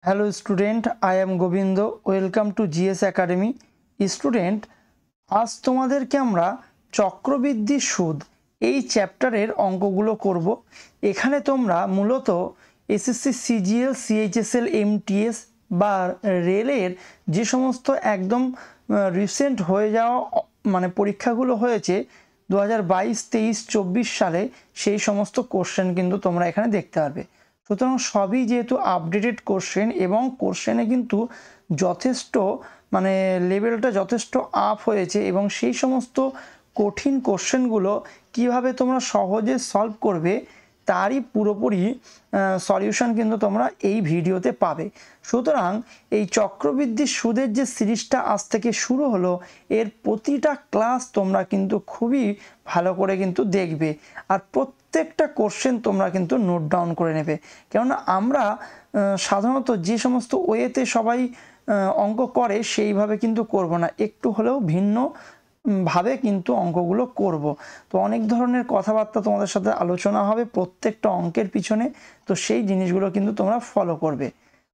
Hello student, I am Govind. Welcome to GS academy. Student, आज तुम्हादेरके आमरा चक्रबृद्धि सूद এই চ্যাপ্টারের অঙ্কগুলো করব। এখানে তোমরা মূলত এসএসসি সিজিএল সিএইচএসএল এমটিএস বা রেলের যে সমস্ত একদম রিসেন্ট হয়ে যাওয়া মানে পরীক্ষাগুলো হয়েছে 2022, 23, 24 সালে সেই সমস্ত কোশ্চেন কিন্তু তোমরা এখানে দেখতে পারবে। সুতরাং সবই যেহেতু আপডেটেড কোশ্চেন এবং কোশ্চেনে কিন্তু যথেষ্ট মানে লেভেলটা যথেষ্ট আপ হয়েছে এবং সেই সমস্ত কঠিন কোশ্চেনগুলো কিভাবে তোমরা সহজে সলভ করবে তারই পুরোপুরি সলিউশন কিন্তু তোমরা এই ভিডিওতে পাবে। সুতরাং এই চক্রবৃদ্ধি সুদের যে সিরিজটা আজ থেকে শুরু হলো, এর প্রতিটা ক্লাস তোমরা কিন্তু খুবই ভালো করে কিন্তু দেখবে আর প্রত্যেকটা কোশ্চেন তোমরা কিন্তু নোট ডাউন করে নেবে। কেননা আমরা সাধারণত যে সমস্ত ওয়েতে সবাই অঙ্ক করে সেইভাবে কিন্তু করব না, একটু হলেও ভিন্ন ভাবে কিন্তু অঙ্কগুলো করব। তো অনেক ধরনের কথাবার্তা তোমাদের সাথে আলোচনা হবে প্রত্যেকটা অঙ্কের পিছনে, তো সেই জিনিসগুলো কিন্তু তোমরা ফলো করবে।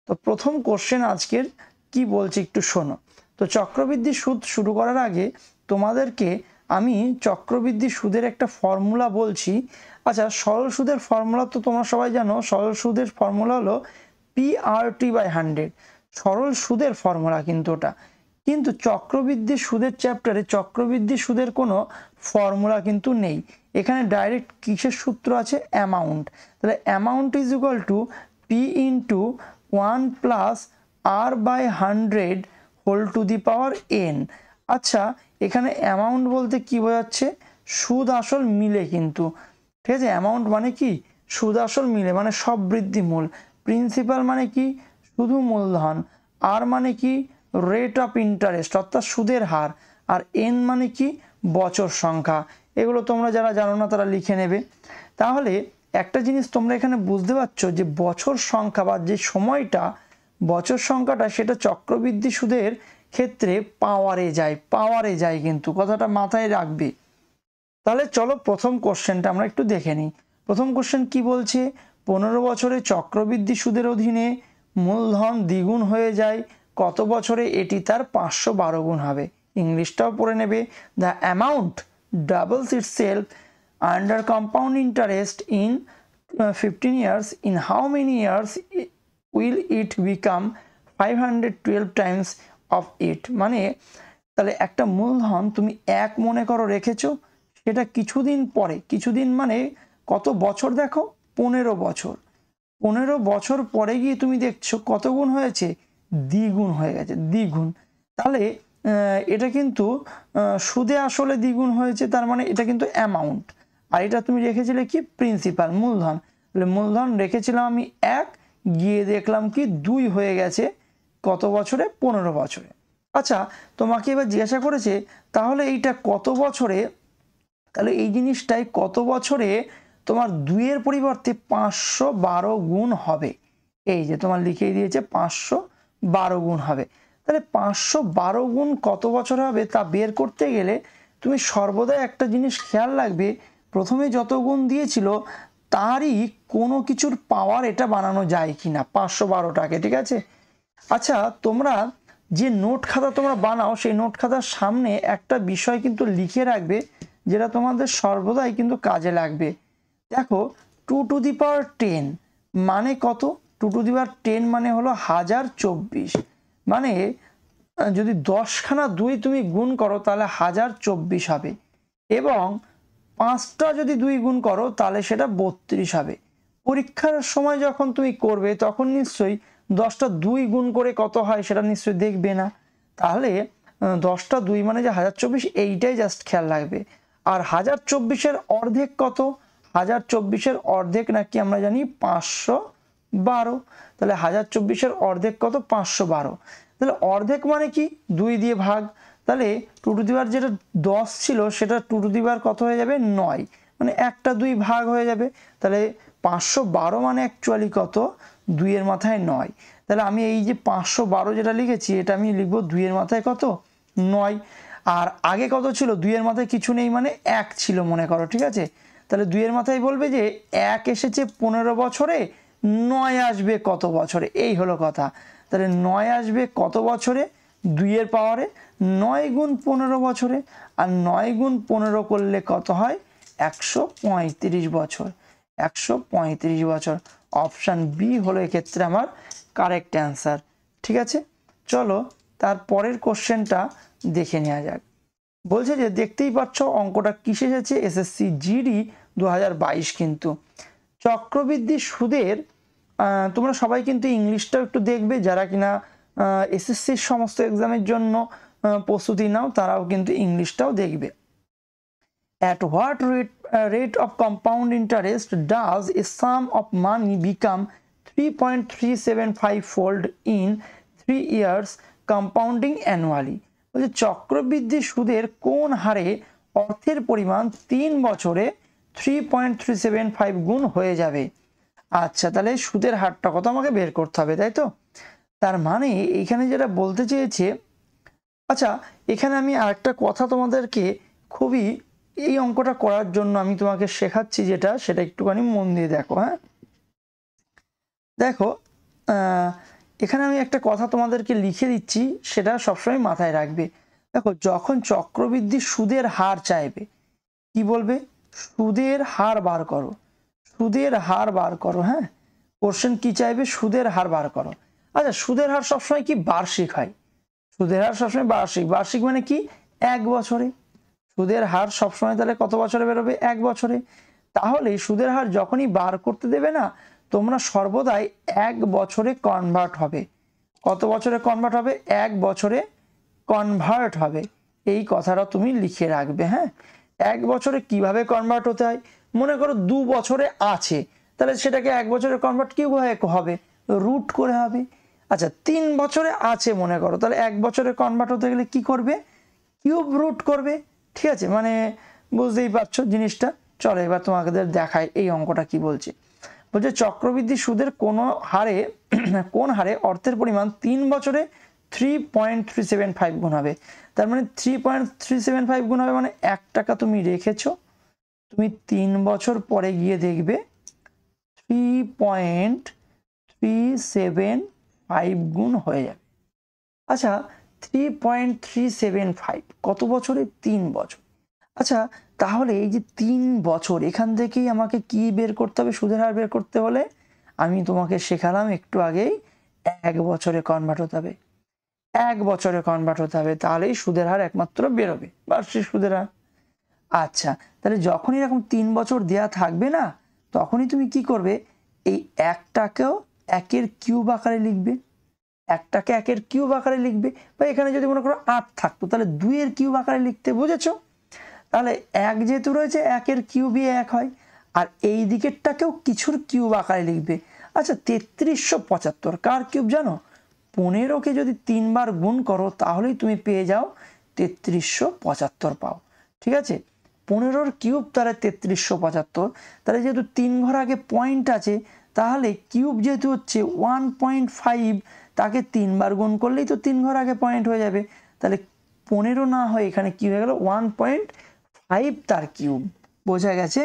তো প্রথম কোশ্চেন আজকের কি বলছে একটু শোনো। তো চক্রবৃদ্ধি সুদ শুরু করার আগে তোমাদেরকে আমি চক্রবৃদ্ধি সুদের একটা ফর্মুলা বলছি। আচ্ছা, সরল সুদের ফর্মুলা তো তোমরা সবাই জানো। সরল সুদের ফর্মুলা হলো PRT/100, সরল সুদের ফর্মুলা কিন্তু ওটা। কিন্তু চক্রবৃদ্ধি সুদের চ্যাপ্টারে চক্রবৃদ্ধি সুদের কোনো ফর্মুলা কিন্তু নেই। এখানে ডাইরেক্ট কিসের সূত্র আছে? অ্যামাউন্ট। তাহলে amount is equal to P into 1 plus R/100 whole to the power n। আচ্ছা, এখানে অ্যামাউন্ট বলতে কি বোঝাচ্ছে? সুদ আসল মিলে কিন্তু, ঠিক আছে? অ্যামাউন্ট মানে কি? সুদ আসল মিলে, মানে সব বৃদ্ধি মূল। প্রিন্সিপাল মানে কি? শুধু মূলধন। আর মানে কি? রেট অফ ইন্টারেস্ট অর্থাৎ সুদের হার। আর এন মানে কি? বছর সংখ্যা। এগুলো তোমরা যারা জানো না তারা লিখে নেবে। তাহলে একটা জিনিস তোমরা এখানে বুঝতে পারছো যে বছর সংখ্যা বা যে সময়টা বছর সংখ্যাটা সেটা চক্রবৃদ্ধি সুদের ক্ষেত্রে পাওয়ারে যায় কিন্তু কথাটা মাথায় রাখবে। তাহলে চলো প্রথম কোশ্চেনটা আমরা একটু দেখে নিই। প্রথম কোশ্চেন কি বলছে? 15 বছরে চক্রবৃদ্ধি সুদের অধীনে মূলধন দ্বিগুণ হয়ে যায়, কত বছরে এটি তার 512 গুণ হবে? ইংলিশটাও পড়ে নেবে। The amount doubles itself under compound interest in 15 years, in how many years will it become 512 times of it? মানে তাহলে একটা মূলধন তুমি এক মনে করো রেখেছো, সেটা কিছুদিন পরে, কিছুদিন মানে কত বছর দেখো? 15 বছর। 15 বছর পরে গিয়ে তুমি দেখছো কত গুণ হয়েছে? দ্বিগুণ হয়ে গেছে, দ্বিগুণ। তাহলে এটা কিন্তু সুদে আসলে দ্বিগুণ হয়েছে, তার মানে এটা কিন্তু অ্যামাউন্ট। আর এটা তুমি রেখেছিলে কি? প্রিন্সিপাল, মূলধন। তাহলে মূলধন রেখেছিলাম আমি 1, গিয়ে দেখলাম কি 2 হয়ে গেছে কত বছরে? 15 বছরে। আচ্ছা, তোমাকে এবার জিজ্ঞাসা করেছে তাহলে এইটা কত বছরে, তাহলে এই জিনিসটাই কত বছরে তোমার 2-এর পরিবর্তে 512 গুণ হবে? এই যে তোমার লিখিয়ে দিয়েছে 512 গুণ হবে। তাহলে 512 গুণ কত বছর হবে তা বের করতে গেলে তুমি সর্বদা একটা জিনিস খেয়াল রাখবে, প্রথমে যত গুণ দিয়েছিল তারই কোনো কিছুর পাওয়ার এটা বানানো যায় কিনা 512টাকে, ঠিক আছে? আচ্ছা, তোমরা যে নোট খাতা তোমরা বানাও সেই নোট খাতার সামনে একটা বিষয় কিন্তু লিখে রাখবে যেটা তোমাদের সর্বদাই কিন্তু কাজে লাগবে। দেখো, 2 টু দি পাওয়ার 10 মানে কত? 2 টু দি পাওয়ার 10 মানে হলো 1024। মানে যদি 10খানা 2 তুমি গুণ করো তাহলে 1024 হবে, এবং 5টা যদি 2 গুণ করো তাহলে সেটা 32 হবে। পরীক্ষার সময় যখন তুমি করবে তখন নিশ্চয়ই 10টা 2 গুণ করে কত হয় সেটা নিশ্চয়ই দেখবে না। তাহলে 10টা 2 মানে যে 1024, এইটাই জাস্ট খেয়াল রাখবে। আর 1024-এর অর্ধেক কত? 1024-এর অর্ধেক নাকি আমরা জানি 512। তাহলে 1024-এর অর্ধেক কত? 512। তাহলে অর্ধেক মানে কি? 2 দিয়ে ভাগ। তাহলে 2 টু দি পাওয়ার যেটা 10 ছিল সেটা 2 টু দি পাওয়ার কত হয়ে যাবে? 9। মানে একটা 2 ভাগ হয়ে যাবে। তাহলে 512 মানে অ্যাকচুয়ালি কত? 2 এর মাথায় 9। তাহলে আমি এই যে 512 যেটা লিখেছি এটা আমি লিখবো 2 এর মাথায় কত? 9। আর আগে কত ছিল? 2 এর মাথায় কিছু নেই মানে 1 ছিল মনে করো, ঠিক আছে? তাহলে 2 এর মাথায় বলবে যে 1 এসেছে 15 বছরে, 9 আসবে কত বছরে, এই হলো কথা। তাহলে 9 আসবে কত বছরে, 2 এর পাওয়ারে 9 গুণ 15 বছরে, আর 9 গুণ 15 করলে কত হয়, 135 বছর। 135 বছর। অপশান বি হলো এক্ষেত্রে আমার কারেক্ট অ্যান্সার। ঠিক আছে, চলো তার পরের কোশ্চেনটা দেখে নেওয়া যাক। বলছে যে দেখতেই পাচ্ছ অঙ্কটা কিসে এসেছে, এসএসসি জিডি 2022 কিন্তু। চক্রবৃদ্ধি সুদের তোমরা সবাই কিন্তু ইংলিশটাও একটু দেখবে, যারা কিনা এসএসসির সমস্ত এক্সামের জন্য প্রস্তুতি নাও তারাও কিন্তু ইংলিশটাও দেখবে। At what rate of compound interest does a sum of money become 3.375 fold in 3 years compounding annually? বলছে চক্রবৃদ্ধি সুদের কোন হারে অর্থের পরিমাণ 3 বছরে 3.375 গুণ হয়ে যাবে। আচ্ছা, তাহলে সুদের হারটা কত আমাকে বের করতে হবে, তাই তো? তার মানে এখানে যেটা বলতে চেয়েছে, আচ্ছা এখানে আমি আরেকটা কথা তোমাদেরকে খুবই, এই অঙ্কটা করার জন্য আমি তোমাকে শেখাচ্ছি যেটা, সেটা একটুখানি মন দিয়ে দেখো। হ্যাঁ দেখো, এখানে আমি একটা কথা তোমাদেরকে লিখে দিচ্ছি, সেটা সবসময় মাথায় রাখবে। দেখো, যখন চক্রবৃদ্ধি সুদের হার চাইবে, কি বলবে, সুদের হার বার করো, সুদের হার বার করো। হ্যাঁ, কোশ্চেন কি চাইবে, সুদের হার বার করো। আচ্ছা, সুদের হার সবসময় কি বার্ষিক হয়, সুদের হার সবসময় বার্ষিক। বার্ষিক মানে কি, 1 বছরে। সুদের হার সবসময় তাহলে কত বছরে বেরোবে, 1 বছরে। তাহলে সুদের হার যখনই বার করতে দেবে না, তোমরা সর্বদাই 1 বছরে কনভার্ট হবে। কত বছরে কনভার্ট হবে, 1 বছরে কনভার্ট হবে। এই কথাটা তুমি লিখে রাখবে। হ্যাঁ, 1 বছরে কিভাবে কনভার্ট হতে হয়, মনে করো 2 বছরে আছে, তাহলে সেটাকে 1 বছরে কনভার্ট কিভাবে হবে, রুট করে হবে। আচ্ছা, 3 বছরে আছে মনে করো, তাহলে 1 বছরে কনভার্ট হতে গেলে কি করবে, কিউব রুট করবে। ঠিক আছে, মানে বুঝতেই পারছো জিনিসটা। চলো এবার তোমাদের দেখায় এই অঙ্কটা কি বলছে। বলছে চক্রবৃদ্ধি সুদের কোন হারে অর্থের পরিমাণ 3 বছরে 3.375 গুণ হবে। তার মানে 3.375 গুণ হবে, মানে 1 টাকা তুমি রেখেছো, তুমি 3 বছর পরে গিয়ে দেখবে 3.375 গুণ হয়ে যাবে। আচ্ছা, 3.375 কত বছরে, 3 বছর। আচ্ছা, তাহলে এই যে 3 বছর, এখান থেকেই আমাকে কি বের করতে হবে, সুদের হার বের করতে হলে আমি তোমাকে শেখালাম একটু আগেই, 1 বছরে কনভার্ট হতে হবে। 1 বছরে কনভার্ট হতে হবে, তাহলেই সুদের হার একমাত্র বেরোবে, বার্ষিক সুদের হার। আচ্ছা, তাহলে যখনই এরকম 3 বছর দেয়া থাকবে না, তখনই তুমি কি করবে, এই 1টাকেও 1-এর কিউব আকারে লিখবে। 1টাকে 1-এর কিউব আকারে লিখবে, বা এখানে যদি মনে করো 8 থাকতো, তাহলে 2-এর কিউব আকারে লিখতে, বুঝেছো? তাহলে 1 যেহেতু রয়েছে, 1-এর কিউবই 1 হয়, আর এই দিকেরটাকেও কিছুর কিউব আকারে লিখবে। আচ্ছা, 3375 কার কিউব জানো, 15কে যদি 3 বার গুণ করো তাহলেই তুমি পেয়ে যাও 3375 পাও। ঠিক আছে, 15-র কিউব তাহলে 3375। তাহলে যেহেতু 3 ঘর আগে পয়েন্ট আছে, তাহলে কিউব যেহেতু হচ্ছে 1.5, তাকে 3 বার গুণ করলেই তো 3 ঘর আগে পয়েন্ট হয়ে যাবে। তাহলে 15 না হয় এখানে কি হয়ে গেল, 1.5 তার কিউব। বোঝা গেছে?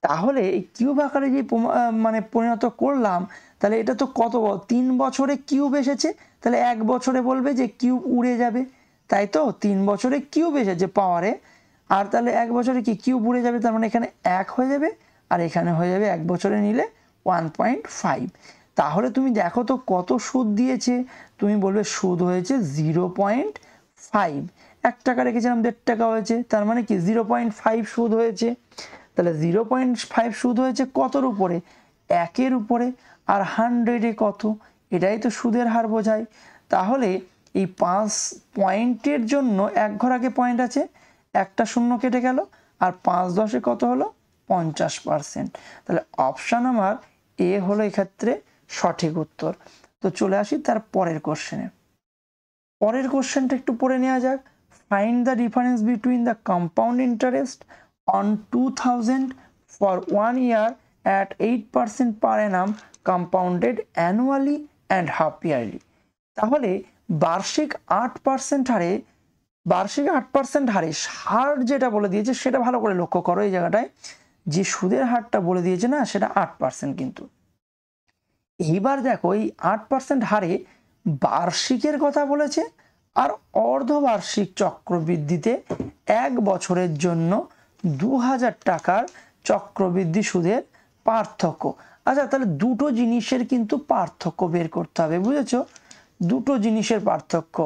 তাহলে এই কিউব আকারে যে মানে পরিণত করলাম, তাহলে এটা তো কত, 3 বছরে কিউব এসেছে, তাহলে 1 বছরে বলবে যে কিউব উড়ে যাবে, তাই তো? 3 বছরে কিউব এসেছে পাওয়ারে, আর তাহলে 1 বছরে কি কিউব উড়ে যাবে, তার মানে এখানে 1 হয়ে যাবে, আর এখানে হয়ে যাবে 1 বছরে নিলে 1.5। তাহলে তুমি দেখো তো কত সুদ দিয়েছে, তুমি বলবে সুদ হয়েছে 0.5। 1 টাকা রেখেছিলাম, 1.5 টাকা হয়েছে, তার মানে কি 0.5 সুদ হয়েছে। তাহলে 0.5 সুদ হয়েছে কতর উপরে, 1-এর উপরে, আর 100-এ কত, এটাই তো সুদের হার বোঝায়। তাহলে এই 5 পয়েন্টের জন্য 1 ঘর আগে পয়েন্ট আছে, একটা শূন্য কেটে গেল, আর 5×10 কত হলো, 50%। তাহলে অপশান আমার এ হলো এক্ষেত্রে সঠিক উত্তর। তো চলে আসি তার পরের কোশ্চেনে। পরের কোশ্চেনটা একটু পড়ে নেওয়া যাক। Find the difference between the compound interest on 2000 for 1 year at 8% per annum compounded annually and half yearly। তাহলে বার্ষিক 8% হারে, বার্ষিক 8% হারে হার যেটা বলে দিয়েছে সেটা ভালো করে লক্ষ্য করো। এই জায়গাটায় যে সুদের হারটা বলে দিয়েছে না, সেটা 8% কিন্তু। এইবার দেখো এই 8% হারে বার্ষিকের কথা বলেছে আর অর্ধবার্ষিক চক্রবৃদ্ধিতে 1 বছরের জন্য 2000 টাকার চক্রবৃদ্ধি সুদের পার্থক্য। আচ্ছা, তাহলে দুটো জিনিসের কিন্তু পার্থক্য বের করতে হবে, বুঝেছো? দুটো জিনিসের পার্থক্য,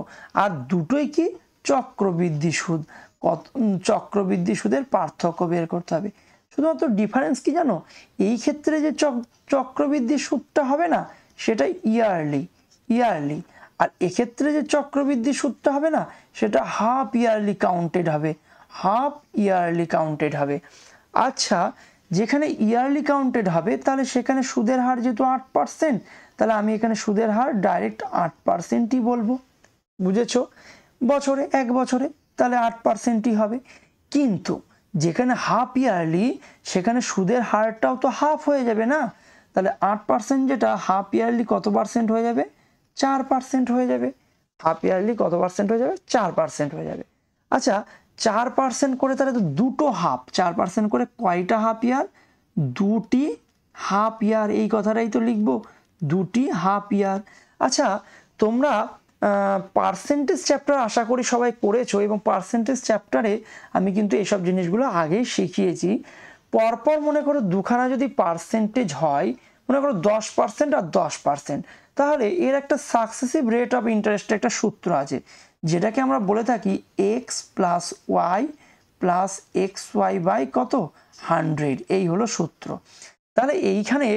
আর দুটোই কি চক্রবৃদ্ধি সুদ। কত চক্রবৃদ্ধি সুদের পার্থক্য বের করতে হবে। শুধুমাত্র ডিফারেন্স কি জানো, এই ক্ষেত্রে যে চক্রবৃদ্ধি সুদটা হবে না সেটা ইয়ারলি, আর এক্ষেত্রে যে চক্রবৃদ্ধি সুদটা হবে না সেটা হাফ ইয়ারলি কাউন্টেড হবে। আচ্ছা, যেখানে ইয়ারলি কাউন্টেড হবে তাহলে সেখানে সুদের হার যেহেতু 8%, তাহলে আমি এখানে সুদের হার ডাইরেক্ট 8%ই বলবো, বুঝেছো? বছরে 1 বছরে তাহলে 8%ই হবে। কিন্তু যেখানে হাফ ইয়ারলি সেখানে সুদের হারটাও তো হাফ হয়ে যাবে না, তাহলে 8% যেটা হাফ ইয়ারলি কত পার্সেন্ট হয়ে যাবে? 4% হয়ে যাবে। হাফ ইয়ারলি কত পার্সেন্ট হয়ে যাবে? 4% হয়ে যাবে। আচ্ছা, 4% করে তাহলে তো দুটো হাফ, 4% করে কয়টা হাফ ইয়ার? 2টি হাফ ইয়ার, এই কথাটাই তো লিখবো, 2টি হাফ ইয়ার। আচ্ছা, তোমরা পার্সেন্টেজ চ্যাপ্টার আশা করি সবাই করেছো, এবং পার্সেন্টেজ চ্যাপ্টারে আমি কিন্তু এইসব জিনিসগুলো আগেই শিখিয়েছি। পরপর মনে করো দুখানা যদি পার্সেন্টেজ হয়, মনে করো 10% আর 10%, তাহলে এর একটা সাকসেসিভ রেট অফ ইন্টারেস্টের একটা সূত্র আছে, যেটাকে আমরা বলে থাকি x plus y plus x y by কত 100, এই হলো সূত্র। তাহলে এইখানে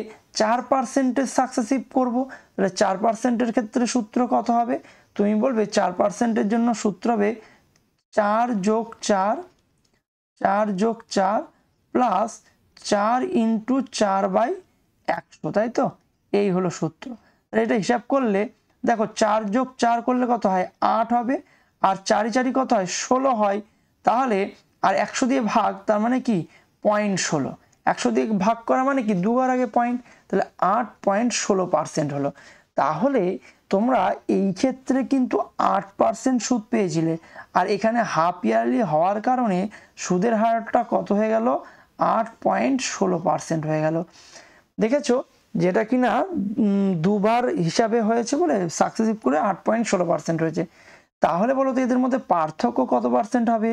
4% সাকসেসিভ করব, তাহলে 4%-এর ক্ষেত্রে সূত্র কত হবে? তুমি বলবে 4%-এর জন্য সূত্র হবে 4 যোগ 4 প্লাস 4 ইন্টু 4/100, তাই তো? এই হলো সূত্র। এটা হিসাব করলে দেখো 4 যোগ 4 করলে কত হয়? 8 হবে, আর 4 4 কত হয়? 16 হয়। তাহলে আর 100 দিয়ে ভাগ, তার মানে কি 0.16, 100 দিয়ে ভাগ করা মানে কি 2 আর আগে পয়েন্ট, তাহলে 8.16% হলো। তাহলে তোমরা এই ক্ষেত্রে কিন্তু 8% সুদ পেয়েছিলে, আর এখানে হাফ ইয়ারলি হওয়ার কারণে সুদের হারটা কত হয়ে গেল? 8.16% হয়ে গেল। দেখেছো, যেটা কিনা দুবার হিসাবে হয়েছে বলে সাকসেসিভ করে 8.16% হয়েছে। তাহলে বলো তো এদের মধ্যে পার্থক্য কত পার্সেন্ট হবে?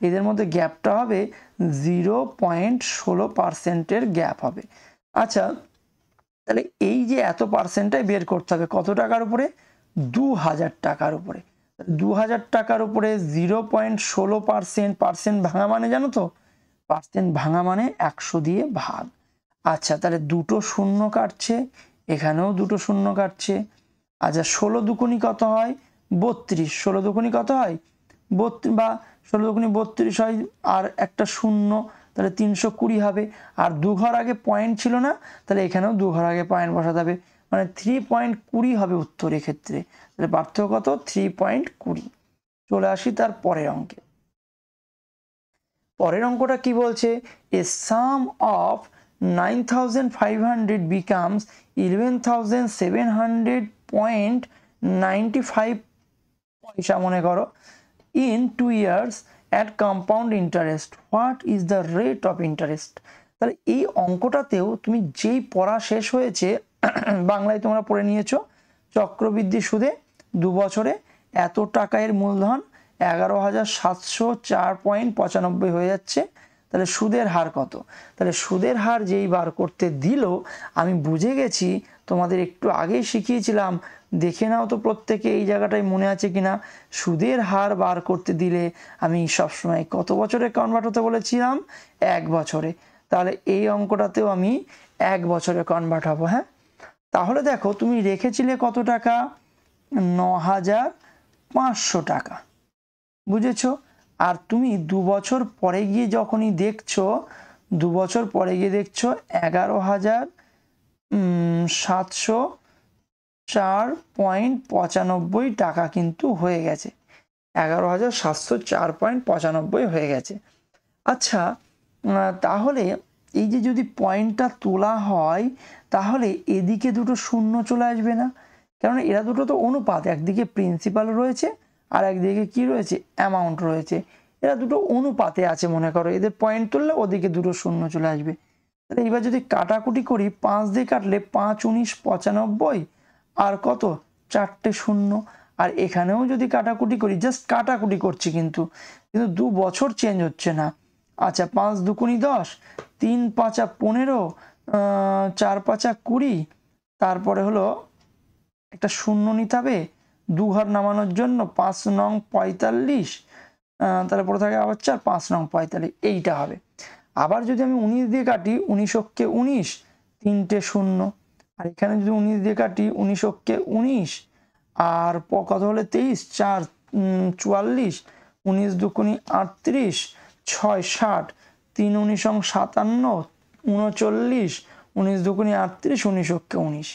এদের মধ্যে গ্যাপটা হবে 0.16%-এর গ্যাপ হবে। আচ্ছা, তাহলে এই যে এত পার্সেন্টটাই বের করতে হবে কত টাকার উপরে? 2000 টাকার উপরে। 2000 টাকার উপরে 0.16%, ভাঙা মানে জানো তো? পার্সেন্ট ভাঙা মানে 100 দিয়ে ভাগ। আচ্ছা, তাহলে দুটো শূন্য কাটছে, এখানেও দুটো শূন্য কাটছে। আচ্ছা, 16 দুগুণী কত হয়? 32। 16 দুগুণী কত হয়? 32, বা 16 দুগুণী 32 হয়, আর একটা শূন্য, তাহলে 320 হবে। আর 2 ঘর আগে পয়েন্ট ছিল না, তাহলে এখানেও 2 ঘর আগে পয়েন্ট বসাতে হবে, মানে 3.20 হবে উত্তর এক্ষেত্রে। তাহলে পার্থক্য কত? 3.20। চলে আসি তার পরের অঙ্কে। পরের অঙ্কটা কি বলছে? এ সাম অফ 9500 becomes 11,700.95 পয়সা মনে করো in 2 years at compound interest. What is the rate of interest? তাহলে এই অঙ্কটাতেও তুমি যেই পড়া শেষ হয়েছে বাংলায় তোমরা পড়ে নিয়েছো, চক্রবৃদ্ধি সুদে 2 বছরে এত টাকার মূলধন 11,704.95 হয়ে যাচ্ছে। তাহলে সুদের হার কত? তাহলে সুদের হার যেই বার করতে দিল, আমি বুঝে গেছি, তোমাদের একটু আগেই শিখিয়েছিলাম, দেখে নাও তো প্রত্যেকে এই জায়গাটায় মনে আছে কিনা। সুদের হার বার করতে দিলে আমি সবসময় কত বছরে কনভার্ট হতে বলেছিলাম? 1 বছরে। তাহলে এই অঙ্কটাতেও আমি 1 বছরে কনভার্ট হব। হ্যাঁ, তাহলে দেখো তুমি রেখেছিলে কত টাকা? 9,500 টাকা, বুঝেছো? আর তুমি 2 বছর পরে গিয়ে যখনই দেখছো, 2 বছর পরে গিয়ে দেখছো 11,704.95 টাকা কিন্তু হয়ে গেছে, 11,704.95 হয়ে গেছে। আচ্ছা, তাহলে এই যে যদি পয়েন্টটা তোলা হয়, তাহলে এদিকে দুটো শূন্য চলে আসবে না? কারণ এরা দুটো তো অনুপাত, একদিকে প্রিন্সিপাল রয়েছে আর একদিকে কি রয়েছে? অ্যামাউন্ট রয়েছে। এরা দুটো অনুপাতে আছে মনে করো, এদের পয়েন্ট তুললে ওদিকে দুটো শূন্য চলে আসবে। তাহলে এইবার যদি কাটাকুটি করি 5 দিয়ে কাটলে 5 19 95 আর কত 4টে শূন্য। আর এখানেও যদি কাটাকুটি করি, জাস্ট কাটাকুটি করছি কিন্তু 2 বছর চেঞ্জ হচ্ছে না। আচ্ছা 5 দুগুনি 10, 3 5 15, 4 5 20, তারপরে হলো একটা শূন্য নিতে হবে 2 ঘর নামানোর জন্য, 5 নং 45, তারপরে থাকে আবার 4, 5 নং 45, এইটা হবে। আবার যদি আমি 19 দিয়ে কাটি 19 অক্ষে 19, 3টে শূন্য। আর এখানে যদি 19 দিয়ে কাটি 19 অক্ষে 19 আর কত হলে 23, 4 44, 19 দুগুনি 38, 6 60, 3 19 57, 39, 19 দুগুনি 38, 19 অক্ষে 19।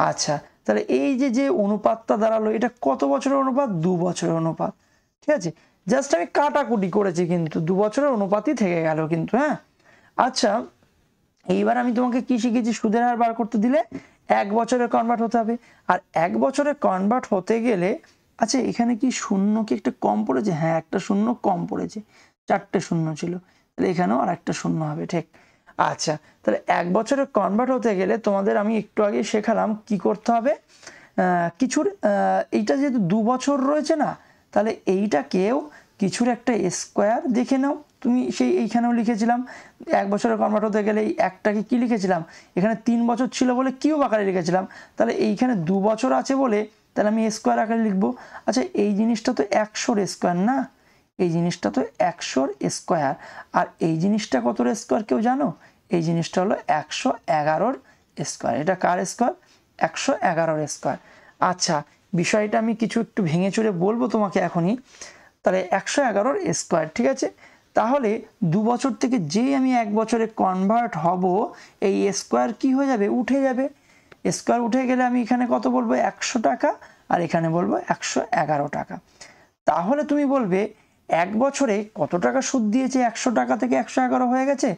আচ্ছা তাহলে এই যে অনুপাতটা দাঁড়ালো, এটা কত বছরের অনুপাত? 2 বছরের অনুপাত। ঠিক আছে, জাস্ট আমি কাটাকুটি করেছি কিন্তু 2 বছরের অনুপাতই থেকে গেল কিন্তু। হ্যাঁ আচ্ছা, এইবার আমি তোমাকে কি শিখেছি? সুদের হার বার করতে দিলে 1 বছরে কনভার্ট হতে হবে। আর 1 বছরে কনভার্ট হতে গেলে, আচ্ছা এখানে কি শূন্য কি একটা কম পড়েছে? হ্যাঁ একটা শূন্য কম পড়েছে, 4টে শূন্য ছিল, তাহলে এখানেও আর একটা শূন্য হবে। ঠিক। আচ্ছা তাহলে 1 বছরে কনভার্ট হতে গেলে তোমাদের আমি একটু আগে শেখালাম কি করতে হবে। কিছুর এইটা যেহেতু 2 বছর রয়েছে না, তাহলে এইটাকেও কিছুর একটা স্কোয়ার দেখে নাও। তুমি সেই এইখানেও লিখেছিলাম 1 বছরে কনভার্ট হতে গেলে এই একটাকে কি লিখেছিলাম, এখানে 3 বছর ছিল বলে কিউব আকারে লিখেছিলাম, তাহলে এইখানে 2 বছর আছে বলে তাহলে আমি স্কোয়ার আকারে লিখবো। আচ্ছা এই জিনিসটা তো 100-র স্কোয়ার না, এই জিনিসটা তো 100-র স্কোয়ার। আর এই জিনিসটা কতর স্কোয়ার কেউ জানো? এই জিনিসটা হলো 111-র স্কোয়ার। এটা কার স্কোয়ার? 111-র স্কোয়ার। আচ্ছা বিষয়টা আমি কিছু একটু ভেঙে চুরে বলবো তোমাকে এখনই। তাহলে 111-র স্কোয়ার, ঠিক আছে। তাহলে 2 বছর থেকে যেই আমি 1 বছরে কনভার্ট হব, এই স্কোয়ার কি হয়ে যাবে? উঠে যাবে। স্কোয়ার উঠে গেলে আমি এখানে কত বলবো? 100 টাকা, আর এখানে বলবো 111 টাকা। তাহলে তুমি বলবে 1 বছরে কত টাকা সুদ দিয়েছে? 100 টাকা থেকে 111 হয়ে গেছে,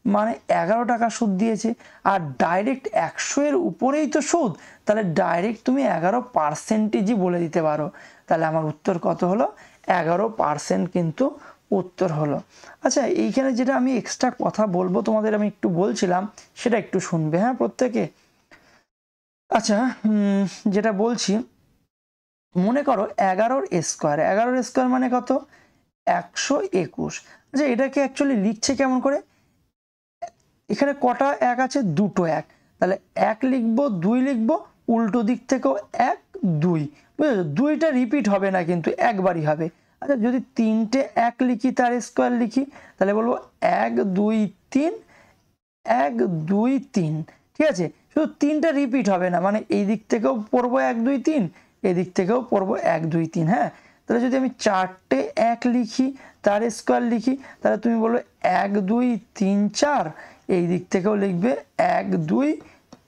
মানে 11 টাকা সুদ দিয়েছে। আর ডাইরেক্ট 100-এর উপরেই তো সুদ, তাহলে ডাইরেক্ট তুমি 11%ই বলে দিতে পারো। তাহলে আমার উত্তর কত হলো? 11% কিন্তু উত্তর হলো। আচ্ছা এইখানে যেটা আমি এক্সট্রা কথা বলবো তোমাদের, আমি একটু বলছিলাম সেটা একটু শুনবে হ্যাঁ প্রত্যেকে। আচ্ছা যেটা বলছি, মনে করো 11-র স্কোয়ার, 11-র স্কোয়ার মানে কত? 121। আচ্ছা এটাকে অ্যাকচুয়ালি লিখছে কেমন করে? এখানে কটা এক আছে? দুটো এক, তাহলে 1 লিখবো, 2 লিখবো, উল্টো দিক থেকেও 1 2, বুঝেছো? 2টা রিপিট হবে না কিন্তু একবারই হবে। আচ্ছা যদি 3টে 1 লিখি, তার স্কোয়ার লিখি, তাহলে বলবো 1 2 3, 1 2 3, ঠিক আছে। শুধু 3টা রিপিট হবে না, মানে এই দিক থেকেও পড়বো 1 2 3, এই দিক থেকেও পড়বো 1 2 3। হ্যাঁ তাহলে যদি আমি 4টে 1 লিখি, তার স্কোয়ার লিখি, তাহলে তুমি বলবে 1 2 3 4, এই দিক থেকেও লিখবে 1 2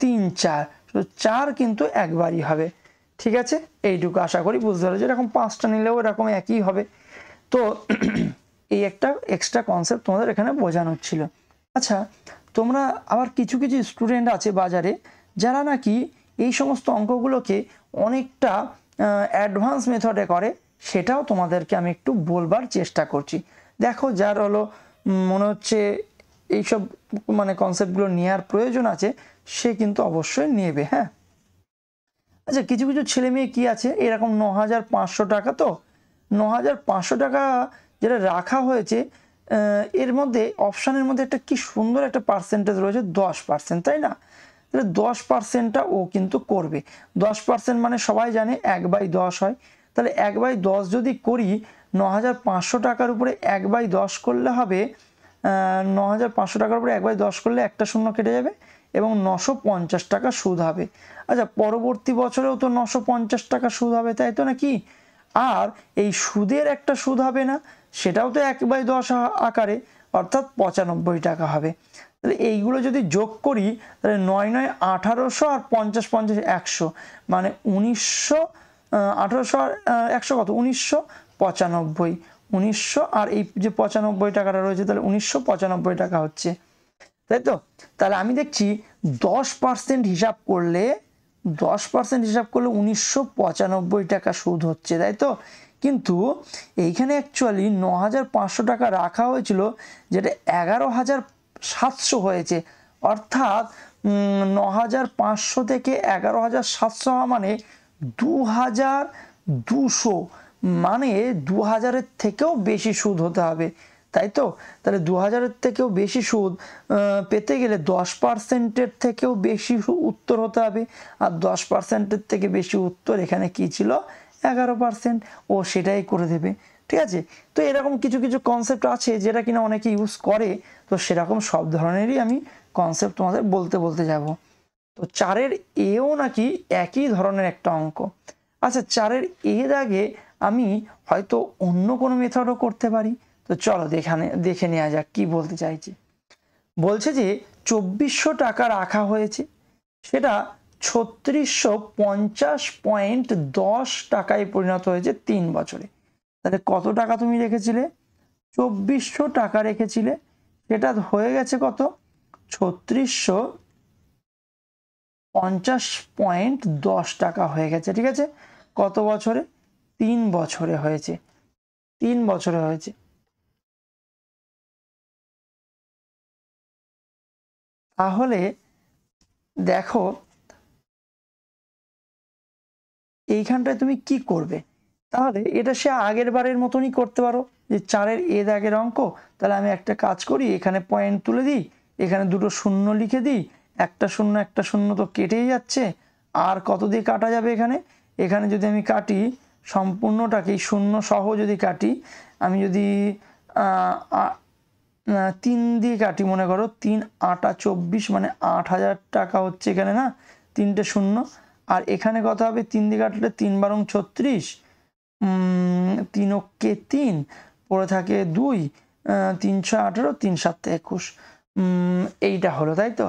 3 4, তো 4 কিন্তু একবারই হবে। ঠিক আছে, এইটুকু আশা করি বুঝতে পারছো। এরকম 5টা নিলেও এরকম একই হবে। তো এই একটা এক্সট্রা কনসেপ্ট তোমাদের এখানে বোঝানোর ছিল। আচ্ছা তোমরা আবার কিছু কিছু স্টুডেন্ট আছে বাজারে যারা নাকি এই সমস্ত অঙ্কগুলোকে অনেকটা অ্যাডভান্স মেথডে করে, সেটাও তোমাদেরকে আমি একটু বলবার চেষ্টা করছি। দেখো যার হলো মনে হচ্ছে এইসব মানে কনসেপ্টগুলো নেওয়ার প্রয়োজন আছে, সে কিন্তু অবশ্যই নেবে। হ্যাঁ আচ্ছা কিছু কিছু ছেলে মেয়ে কি আছে, এরকম 9500 টাকা, তো 9500 টাকা যেটা রাখা হয়েছে, এর মধ্যে অপশানের মধ্যে একটা কি সুন্দর একটা পার্সেন্টেজ রয়েছে 10%, তাই না? তাহলে 10%টা ও কিন্তু করবে। 10% মানে সবাই জানে 1/10 হয়। তাহলে 1/10 যদি করি, 9500 টাকার উপরে 1/10 করলে হবে 9500 টাকার উপরে 1/10 করলে একটা শূন্য কেটে যাবে এবং 950 টাকা সুদ হবে। আচ্ছা পরবর্তী বছরেও তো 950 টাকা সুদ হবে, তাই তো নাকি? আর এই সুদের একটা সুদ হবে না, সেটাও তো 1/10 আকারে, অর্থাৎ 95 টাকা হবে। তাহলে এইগুলো যদি যোগ করি, তাহলে 9 9 1800 আর 50 50 100, মানে 1900, 1800 আর 100 কত? 1995। 1900 আর এই যে 95 টাকাটা রয়েছে, তাহলে 1995 টাকা হচ্ছে, তাই তো? তাহলে আমি দেখছি 10% হিসাব করলে 10% হিসাব করলে 1995 টাকা সুদ হচ্ছে, তাই তো? কিন্তু এইখানে অ্যাকচুয়ালি 9500 টাকা রাখা হয়েছিল, যেটা 11700 হয়েছে, অর্থাৎ ৯৫০০ থেকে ১১৭০০ হওয়া মানে ২২০০, মানে ২০০০-এর থেকেও বেশি সুদ হতে হবে, তাই তো? তাহলে ২০০০-এর থেকেও বেশি সুদ পেতে গেলে 10%-এর থেকেও বেশি উত্তর হতে হবে, আর 10%-এর থেকে বেশি উত্তর এখানে কি ছিল? 11%। ও সেটাই করে দেবে, ঠিক আছে? তো এরকম কিছু কিছু কনসেপ্ট আছে যেটা কিনা অনেকে ইউজ করে, তো সেরকম সব ধরনেরই আমি কনসেপ্ট তোমাদের বলতে যাব। তো 4-এর এও নাকি একই ধরনের একটা অঙ্ক। আচ্ছা, 4-এর এ দাগে আমি হয়তো অন্য কোনো মেথডও করতে পারি। তো চলো দেখে নেওয়া যাক কি বলতে চাইছি। বলছে যে ২৪০০ টাকা রাখা হয়েছে, সেটা ৩৬৫০.১০ টাকায় পরিণত হয়েছে ৩ বছরে। তাহলে কত টাকা তুমি রেখেছিলে? ২৪০০ টাকা রেখেছিলে, সেটা হয়ে গেছে কত? ৩৬৫০.১০ টাকা হয়ে গেছে, ঠিক আছে? কত বছরে? ৩ বছরে হয়েছে, 3 বছরে হয়েছে। তাহলে দেখো এইখানটায় তুমি কি করবে? তাহলে এটা সে আগের বারের মতনই করতে পারো, যে 4-এর এ দাগের অঙ্ক। তাহলে আমি একটা কাজ করি, এখানে পয়েন্ট তুলে দিই, এখানে দুটো শূন্য লিখে দিই, একটা শূন্য তো কেটেই যাচ্ছে, আর কত দিয়ে কাটা যাবে এখানে? এখানে যদি আমি কাটি সম্পূর্ণটাকেই শূন্য সহ যদি কাটি, আমি যদি 3 দিয়ে কাটি, মনে করো 3 8 24, মানে 8000 টাকা হচ্ছে এখানে, না? 3টে শূন্য, আর এখানে কত হবে? 3 দিয়ে কাটলে 3 বারং 36, 3 কে 3 পড়ে থাকে 2, 3 6 18, 3 7 21, এইটা হলো, তাই তো?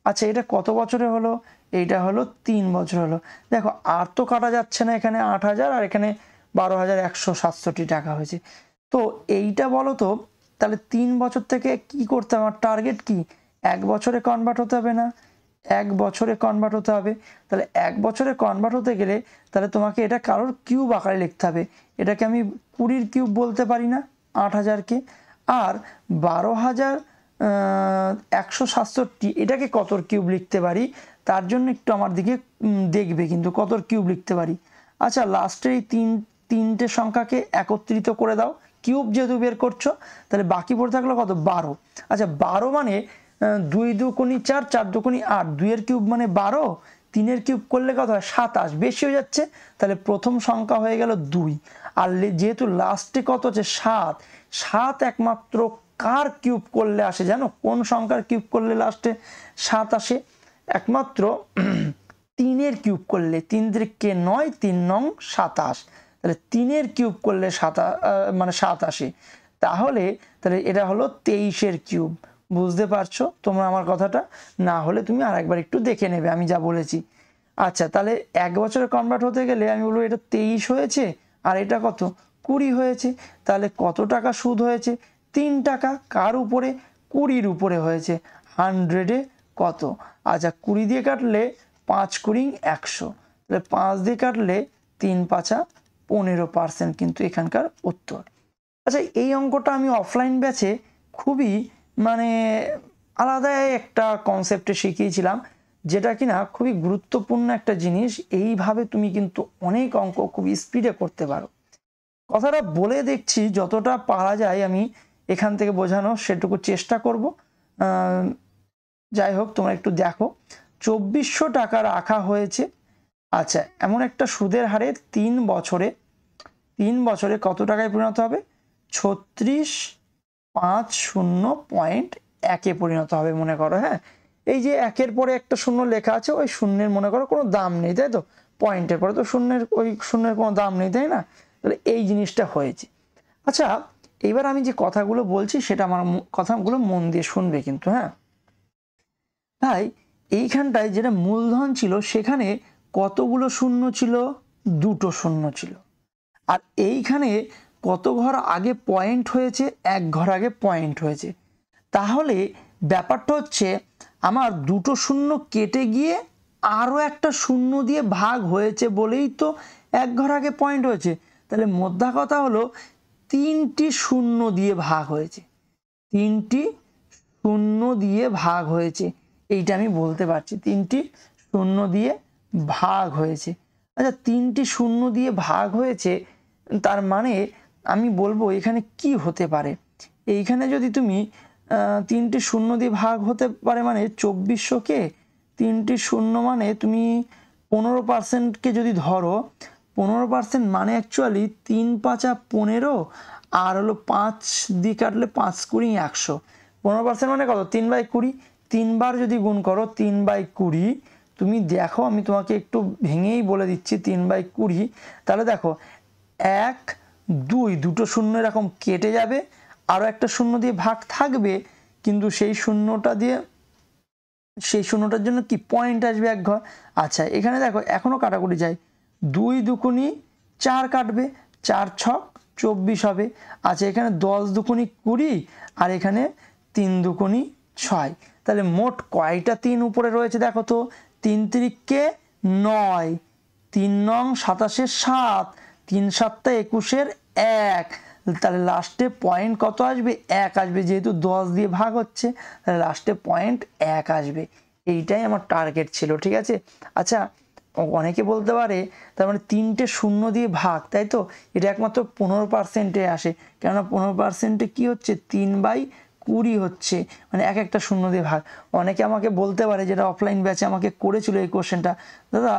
আচ্ছা, এটা কত বছরে হলো? এইটা হলো 3 বছর হলো। দেখো আর তো কাটা যাচ্ছে না, এখানে 8000 আর এখানে 12,167 টাকা হয়েছে। তো এইটা বলো তো, তাহলে 3 বছর থেকে কি করতে হবে? আমার টার্গেট কি? 1 বছরে কনভার্ট হতে হবে না? 1 বছরে কনভার্ট হতে হবে। তাহলে 1 বছরে কনভার্ট হতে গেলে তাহলে তোমাকে এটা কারোর কিউব আকারে লিখতে হবে। এটাকে আমি 20-র কিউব বলতে পারি না 8000-কে, আর 12,167 এটাকে কতর কিউব লিখতে পারি? তার জন্য একটু আমার দিকে দেখবে কিন্তু কতর কিউব লিখতে পারি। আচ্ছা, লাস্টের এই তিনটে সংখ্যাকে একত্রিত করে দাও, কিউব যেহেতু বের করছো, তাহলে বাকি পড়ে থাকলো কত? 12। আচ্ছা, 12 মানে 2 দুগুণি 4, 4 দুগুণি 8, 2-এর কিউব মানে 12, 3-এর কিউব করলে কত হয়? 27, বেশি হয়ে যাচ্ছে। তাহলে প্রথম সংখ্যা হয়ে গেল 2, আর যেহেতু লাস্টে কত আছে? 7, 7 একমাত্র কার কিউব করলে আসে জানো? কোন সংখ্যার কিউব করলে লাস্টে 7 আসে? একমাত্র 3-এর কিউব করলে। 3 কে 9, 3 নং 27, তাহলে 3-এর কিউব করলে 7 আসে। তাহলে এটা হলো 23-এর কিউব। বুঝতে পারছো তোমরা আমার কথাটা? না হলে তুমি আরেকবার একটু দেখে নেবে আমি যা বলেছি। আচ্ছা, তাহলে 1 বছরে কনভার্ট হতে গেলে আমি বলবো এটা 23 হয়েছে, আর এটা কত? 20 হয়েছে। তাহলে কত টাকা সুদ হয়েছে? 3 টাকা। কার উপরে? 20-র উপরে হয়েছে। 100-এ কত? আচ্ছা, 20 দিয়ে কাটলে 5 কুড়ি 100, তাহলে 5 দিয়ে কাটলে 3 5 15% কিন্তু এখানকার উত্তর। আচ্ছা, এই অঙ্কটা আমি অফলাইন ব্যাচে খুবই মানে আলাদা একটা কনসেপ্টে শিখিয়েছিলাম, যেটা কিনা খুবই গুরুত্বপূর্ণ একটা জিনিস। এইভাবে তুমি কিন্তু অনেক অঙ্ক খুব স্পিডে করতে পারো। কথাটা বলে দেখছি, যতটা পারা যায় আমি এখান থেকে বোঝানো সেটুকু চেষ্টা করব। যাই হোক, তোমরা একটু দেখো। ২৪০০ টাকা রাখা হয়েছে। আচ্ছা, এমন একটা সুদের হারে 3 বছরে কত টাকায় পরিণত হবে? ৩৬৫০.1-এ পরিণত হবে মনে করো। হ্যাঁ, এই যে 1-এর পরে একটা শূন্য লেখা আছে, ওই শূন্যের মনে করো কোনো দাম নেই, তাই তো? পয়েন্টের পরে তো শূন্যের কোনো দাম নেই, তাই না? তাহলে এই জিনিসটা হয়েছে। আচ্ছা, এইবার আমি যে কথাগুলো বলছি সেটা আমার কথাগুলো মন দিয়ে শুনবে কিন্তু। হ্যাঁ তাই, এইখানটায় যেটা মূলধন ছিল সেখানে কতগুলো শূন্য ছিল? 2টো শূন্য ছিল। আর এইখানে কত ঘর আগে পয়েন্ট হয়েছে? 1 ঘর আগে পয়েন্ট হয়েছে। তাহলে ব্যাপারটা হচ্ছে আমার 2টো শূন্য কেটে গিয়ে আরও একটা শূন্য দিয়ে ভাগ হয়েছে বলেই তো 1 ঘর আগে পয়েন্ট হয়েছে। তাহলে মোদ্দা কথা হলো 3টি শূন্য দিয়ে ভাগ হয়েছে, 3টি শূন্য দিয়ে ভাগ হয়েছে। এইটা আমি বলতে পারছি 3টি শূন্য দিয়ে ভাগ হয়েছে। আচ্ছা 3টি শূন্য দিয়ে ভাগ হয়েছে, তার মানে আমি বলবো এখানে কি হতে পারে। এইখানে যদি তুমি 3টি শূন্য দিয়ে ভাগ হতে পারে মানে 2400কে 3টি শূন্য মানে তুমি 15%কে যদি ধরো, 15% মানে অ্যাকচুয়ালি 3 5 15 আর হলো 5 দিয়ে কাটলে 5 20 100। 15% মানে কত? 3/20। 3 বার যদি গুণ করো 3/20, তুমি দেখো আমি তোমাকে একটু ভেঙেই বলে দিচ্ছি 3/20, তাহলে দেখো 1 2 দুটো শূন্য এরকম কেটে যাবে, আরও একটা শূন্য দিয়ে ভাগ থাকবে, কিন্তু সেই শূন্যটার জন্য কি পয়েন্ট আসবে এক ঘর। আচ্ছা এখানে দেখো এখনো কাটাকুটি যায়, 2 দুগুণি 4 কাটবে, 4 ছক 24 হবে। আচ্ছা এখানে 10 দুগুণি 20 আর এখানে 3 দুগুণি 6, তাহলে মোট কয়টা 3 উপরে রয়েছে দেখো তো? 3 3কে 9, 3 নং 27 7, 3 7 21 1, তাহলে লাস্টে পয়েন্ট কত আসবে? 1 আসবে, যেহেতু 10 দিয়ে ভাগ হচ্ছে তাহলে লাস্টে পয়েন্ট 1 আসবে। এইটাই আমার টার্গেট ছিল, ঠিক আছে। আচ্ছা অনেকে বলতে পারে তার মানে 3টে শূন্য দিয়ে ভাগ, তাই তো? এটা একমাত্র 15%-এ আসে, কেননা 15%-এ কি হচ্ছে? 3/20 হচ্ছে, মানে এক একটা শূন্য দিয়ে ভাগ। অনেকে আমাকে বলতে পারে, যেটা অফলাইন ব্যাচে আমাকে করেছিল এই কোশ্চেনটা, দাদা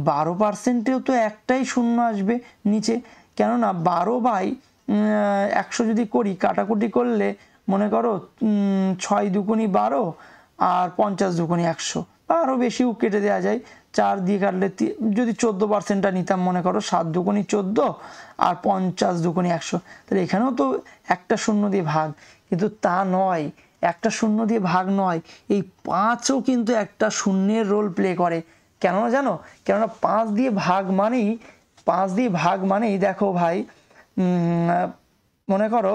12%-এও তো একটাই শূন্য আসবে নিচে, কেননা 12/100 যদি করি, কাটাকুটি করলে মনে করো 6 দুগুণি 12 আর 50 দুগুণি 100, আরও বেশিও কেটে দেওয়া যায়। 4 দিয়ে কাটলে যদি 14%টা নিতাম, মনে করো 7 দুগুণি 14 আর 50 দুগুণি 100, তাহলে এখানেও তো একটা শূন্য দিয়ে ভাগ, কিন্তু তা নয়, একটা শূন্য দিয়ে ভাগ নয়, এই 5ও কিন্তু একটা শূন্যের রোল প্লে করে। কেননা জানো? কেননা 5 দিয়ে ভাগ মানেই দেখো ভাই, মনে করো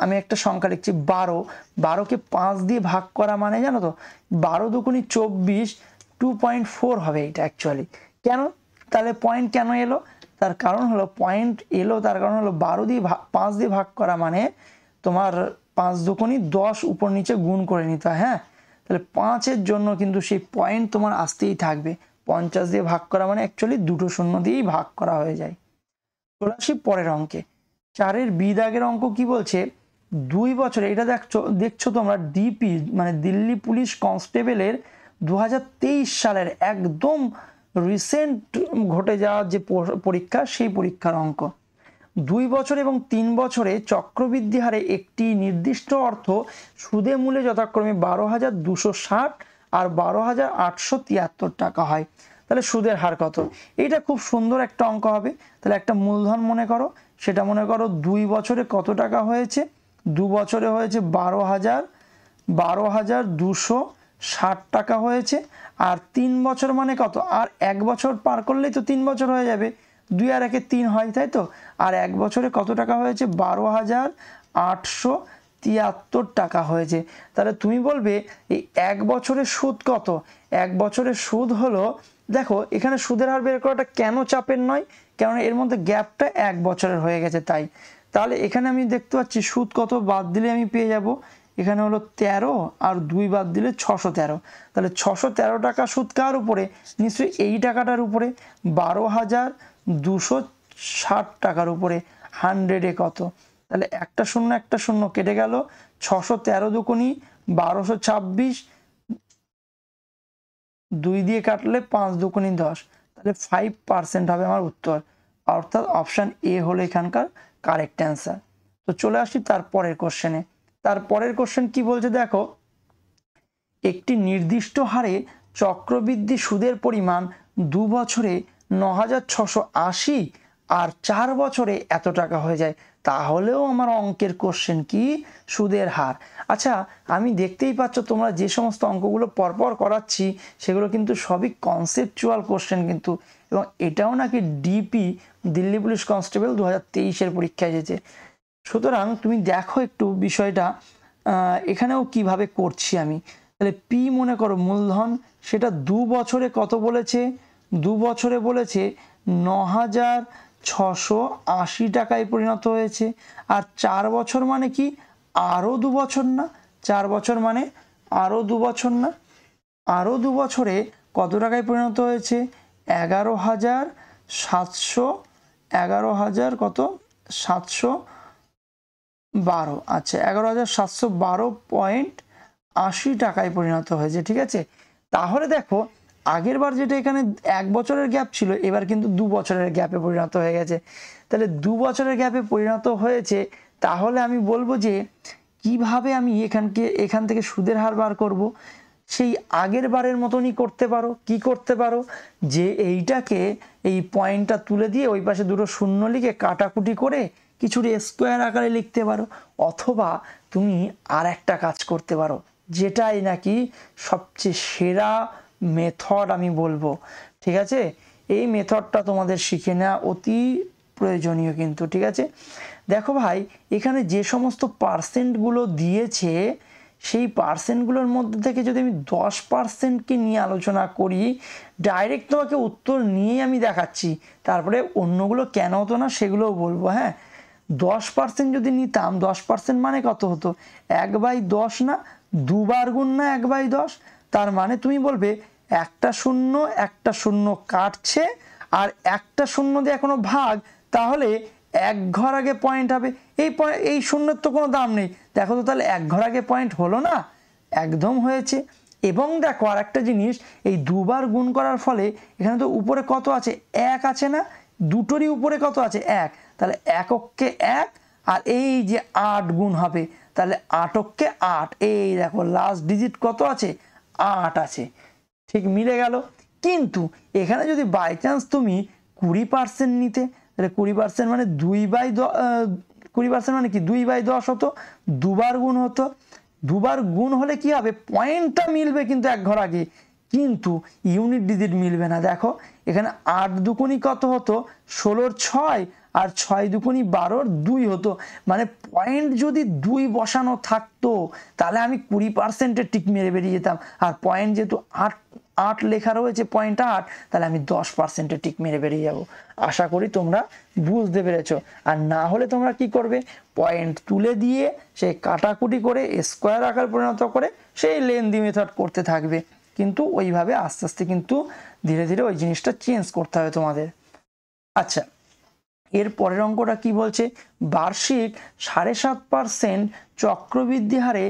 আমি একটা সংখ্যা লিখছি 12, 12কে 5 দিয়ে ভাগ করা মানে জানো তো 12 দুগুণি 24, 2.4 হবে এটা অ্যাকচুয়ালি। কেন? তাহলে পয়েন্ট কেন এলো? তার কারণ হলো, পয়েন্ট এলো তার কারণ হলো 5 দিয়ে ভাগ করা মানে তোমার 5 দুগুণি 10 উপর নিচে গুণ করে নিতে হয়। হ্যাঁ, তাহলে 5-এর জন্য কিন্তু সেই পয়েন্ট তোমার আসতেই থাকবে। 50 দিয়ে ভাগ করা মানে অ্যাকচুয়ালি দুটো শূন্য দিয়েই ভাগ করা হয়ে যায়। চলে আসি পরের অঙ্কে। 4-এর বি দাগের অঙ্ক কি বলছে? 2 বছরে, এটা দেখছো তোমরা ডিপি মানে দিল্লি পুলিশ কনস্টেবলের 2023 সালের একদম রিসেন্ট ঘটে যাওয়া যে পরীক্ষা, সেই পরীক্ষার অঙ্ক। 2 বছর এবং 3 বছরে চক্রবৃদ্ধি হারে একটি নির্দিষ্ট অর্থ সুদে মূলে যথাক্রমে 12,260 আর 12,873 টাকা হয়। তাহলে সুদের হার কত? এইটা খুব সুন্দর একটা অঙ্ক হবে। তাহলে একটা মূলধন মনে করো, সেটা মনে করো 2 বছরে কত টাকা হয়েছে? 2 বছরে হয়েছে 12,260 টাকা হয়েছে। আর 3 বছর মানে কত? আর 1 বছর পার করলেই তো 3 বছর হয়ে যাবে, 2 আর 1 3 হয়, তাই তো? আর 1 বছরে কত টাকা হয়েছে? 12,873 টাকা হয়েছে। তাহলে তুমি বলবে এই 1 বছরের সুদ কত? 1 বছরের সুদ হলো, দেখো এখানে সুদের হার বের করাটা কেন চাপের নয়, কেননা এর মধ্যে গ্যাপটা 1 বছরের হয়ে গেছে তাই। তাহলে এখানে আমি দেখতে পাচ্ছি সুদ কত বাদ দিলে আমি পেয়ে যাব, এখানে হলো 13 আর 2 বাদ দিলে 613। তাহলে 613 টাকা সুদ কার উপরে? নিশ্চয়ই এই টাকাটার উপরে, 12,260 টাকার উপরে। 100-এ কত? তাহলে একটা শূন্য কেটে গেল, 613 দুগুণি 1226, 2 দিয়ে কাটলে 5 দুগুণি 10, তাহলে 5% হবে আমার উত্তর, অর্থাৎ অপশান এ হলো এখানকার কারেক্ট অ্যান্সার। তো চলে আসি তারপরের কোশ্চেনে। তারপরের কোশ্চেন কি বলছে দেখো, একটি নির্দিষ্ট হারে চক্রবৃদ্ধি সুদের পরিমাণ 2 বছরে 9,680 আর 4 বছরে এত টাকা হয়ে যায়, তাহলেও আমার অঙ্কের কোশ্চেন কি? সুদের হার। আচ্ছা আমি দেখতেই পাচ্ছ তোমরা যে সমস্ত অঙ্কগুলো পরপর করাচ্ছি সেগুলো কিন্তু সবই কনসেপচুয়াল কোশ্চেন কিন্তু, এবং এটাও নাকি ডিপি দিল্লি পুলিশ কনস্টেবল 2023-এর পরীক্ষায় এসেছে। সুতরাং তুমি দেখো একটু বিষয়টা এখানেও কিভাবে করছি আমি। তাহলে পি মনে করো মূলধন, সেটা 2 বছরে কত বলেছে? 2 বছরে বলেছে 9,680 টাকায় পরিণত হয়েছে। আর 4 বছর মানে কি? আরও 2 বছর না, 4 বছর মানে আরও 2 বছর না, আরও 2 বছরে কত টাকায় পরিণত হয়েছে? 11,700, 11,000 কত 712, আচ্ছা 11,712.80 টাকায় পরিণত হয়েছে। ঠিক আছে, তাহলে দেখো আগের বার যেটা এখানে 1 বছরের গ্যাপ ছিল, এবার কিন্তু 2 বছরের গ্যাপে পরিণত হয়ে গেছে। তাহলে 2 বছরের গ্যাপে পরিণত হয়েছে, তাহলে আমি বলবো যে কিভাবে আমি এখান থেকে সুদের হার বার করব? সেই আগের বারের মতনই করতে পারো। কি করতে পারো? যে এইটাকে এই পয়েন্টটা তুলে দিয়ে ওই পাশে দুটো শূন্য লিখে কাটাকুটি করে কিছু স্কোয়ার আকারে লিখতে পারো, অথবা তুমি আর একটা কাজ করতে পারো, যেটাই নাকি সবচেয়ে সেরা মেথড আমি বলবো। ঠিক আছে, এই মেথডটা তোমাদের শিখে নেওয়া অতি প্রয়োজনীয় কিন্তু। ঠিক আছে, দেখো ভাই, এখানে যে সমস্ত পার্সেন্টগুলো দিয়েছে সেই পার্সেন্টগুলোর মধ্যে থেকে যদি আমি 10%কে নিয়ে আলোচনা করি, ডাইরেক্ট তোমাকে উত্তর নিয়েই আমি দেখাচ্ছি, তারপরে অন্যগুলো কেন হতো না সেগুলোও বলবো। হ্যাঁ, 10% যদি নিতাম, 10% মানে কত হতো? 1/10 না, দুবার গুণ না 1/10। তার মানে তুমি বলবে একটা শূন্য কাটছে আর একটা শূন্য দিয়ে এখনো ভাগ, তাহলে এক ঘর আগে পয়েন্ট হবে। এই শূন্যের তো কোনো দাম নেই, দেখো তো তাহলে এক ঘর আগে পয়েন্ট হলো না? একদম হয়েছে। এবং দেখো আর একটা জিনিস, এই দুবার গুণ করার ফলে এখানে তো উপরে কত আছে? 1 আছে না? দুটোরই উপরে কত আছে? 1, তাহলে এককে 1, আর এই যে 8 গুণ হবে, তাহলে 8কে 8, এই দেখো লাস্ট ডিজিট কত আছে? 8 আছে। ঠিক মিলে গেল। কিন্তু এখানে যদি বাই চান্স তুমি 20% নিতে, তাহলে 20% মানে 20% মানে কি 2/10 হতো, দুবার গুণ হতো। দুবার গুণ হলে কি হবে? পয়েন্টটা মিলবে কিন্তু এক ঘর আগে, কিন্তু ইউনিট ডিজিট মিলবে না। দেখো এখানে 8 দুগুণই কত হতো? 16-র 6, আর 6 দুগুণই 12-র 2 হতো। মানে পয়েন্ট যদি 2 বসানো থাকতো তাহলে আমি 20%-এর টিক মেরে বেরিয়ে যেতাম, আর পয়েন্ট যেহেতু 8 লেখা রয়েছে, পয়েন্ট 8, তাহলে আমি 10%-এর টিক মেরে বেরিয়ে যাব। আশা করি তোমরা বুঝতে পেরেছো। আর না হলে তোমরা কি করবে? পয়েন্ট তুলে দিয়ে সেই কাটাকুটি করে স্কোয়ার আকার পরিণত করে সেই লেন্দি মেথড করতে থাকবে। কিন্তু ওইভাবে আস্তে আস্তে কিন্তু ধীরে ধীরে ওই জিনিসটা চেঞ্জ করতে হবে তোমাদের। আচ্ছা, এর পরের অঙ্কটা কি বলছে? বার্ষিক 7.5% চক্রবৃদ্ধি হারে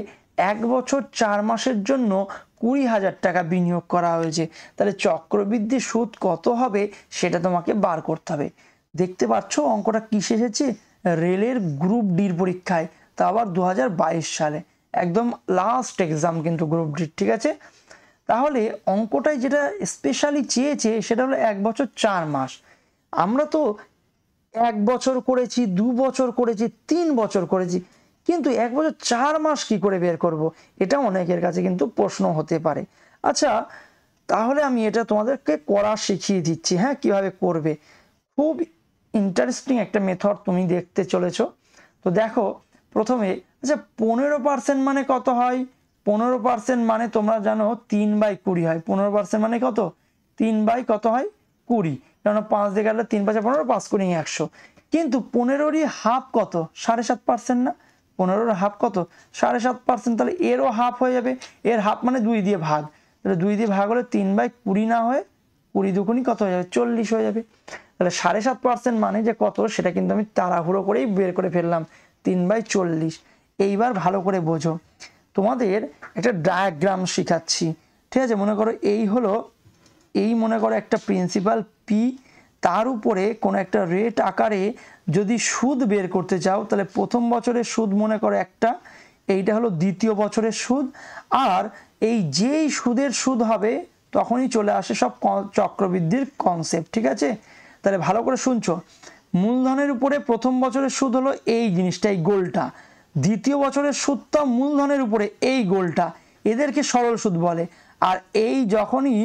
1 বছর 4 মাসের জন্য 20,000 টাকা বিনিয়োগ করা হয়েছে। তাহলে চক্রবৃদ্ধি সুদ কত হবে সেটা তোমাকে বার করতে হবে। দেখতে পাচ্ছ অঙ্কটা কিসে এসেছে? রেলের গ্রুপ ডির পরীক্ষায়, তা আবার 2022 সালে, একদম লাস্ট এক্সাম কিন্তু গ্রুপ ডির। ঠিক আছে, তাহলে অঙ্কটায় যেটা স্পেশালি চেয়েছে সেটা হলো 1 বছর 4 মাস। আমরা তো 1 বছর করেছি, 2 বছর করেছি, 3 বছর করেছি, কিন্তু 1 বছর 4 মাস কি করে বের করব? এটা অনেকের কাছে কিন্তু প্রশ্ন হতে পারে। আচ্ছা, তাহলে আমি এটা তোমাদেরকে করা শিখিয়ে দিচ্ছি। হ্যাঁ, কিভাবে করবে। খুব ইন্টারেস্টিং একটা মেথড তুমি দেখতে চলেছো। তো দেখো প্রথমে, আচ্ছা 15% মানে কত হয়? 15% মানে তোমরা জানো 3/20 হয়। 15% মানে কত? 3/20, কারণ 5 দিয়ে কাটলে 3 5 15, 5 × 100। কিন্তু 15-রই হাফ কত? 7.5% না? 15-র হাফ কত? 7.5%। তাহলে এরও হাফ হয়ে যাবে। এর হাফ মানে 2 দিয়ে ভাগ, তাহলে 2 দিয়ে ভাগ হলে 3/20 না হয়ে 20 দুগুণই কত হয়ে যাবে? 40 হয়ে যাবে। তাহলে 7.5% মানে যে কত সেটা কিন্তু আমি তাড়াহুড়ো করেই বের করে ফেললাম, 3/40। এইবার ভালো করে বোঝো, তোমাদের একটা ডায়াগ্রাম শিখাচ্ছি। ঠিক আছে, মনে করো মনে করো একটা প্রিন্সিপাল পি, তার উপরে কোনো একটা রেট আকারে যদি সুদ বের করতে চাও, তাহলে প্রথম বছরের সুদ মনে করো একটা, এইটা হলো দ্বিতীয় বছরের সুদ, আর এই যেই সুদের সুদ হবে তখনই চলে আসে সব চক্রবৃদ্ধির কনসেপ্ট। ঠিক আছে, তাহলে ভালো করে শুনছো। মূলধনের উপরে প্রথম বছরের সুদ হলো এই জিনিসটা, এই গোলটা। দ্বিতীয় বছরের সুদটা মূলধনের উপরে এই গোলটা, এদেরকে সরল সুদ বলে। আর এই যখনই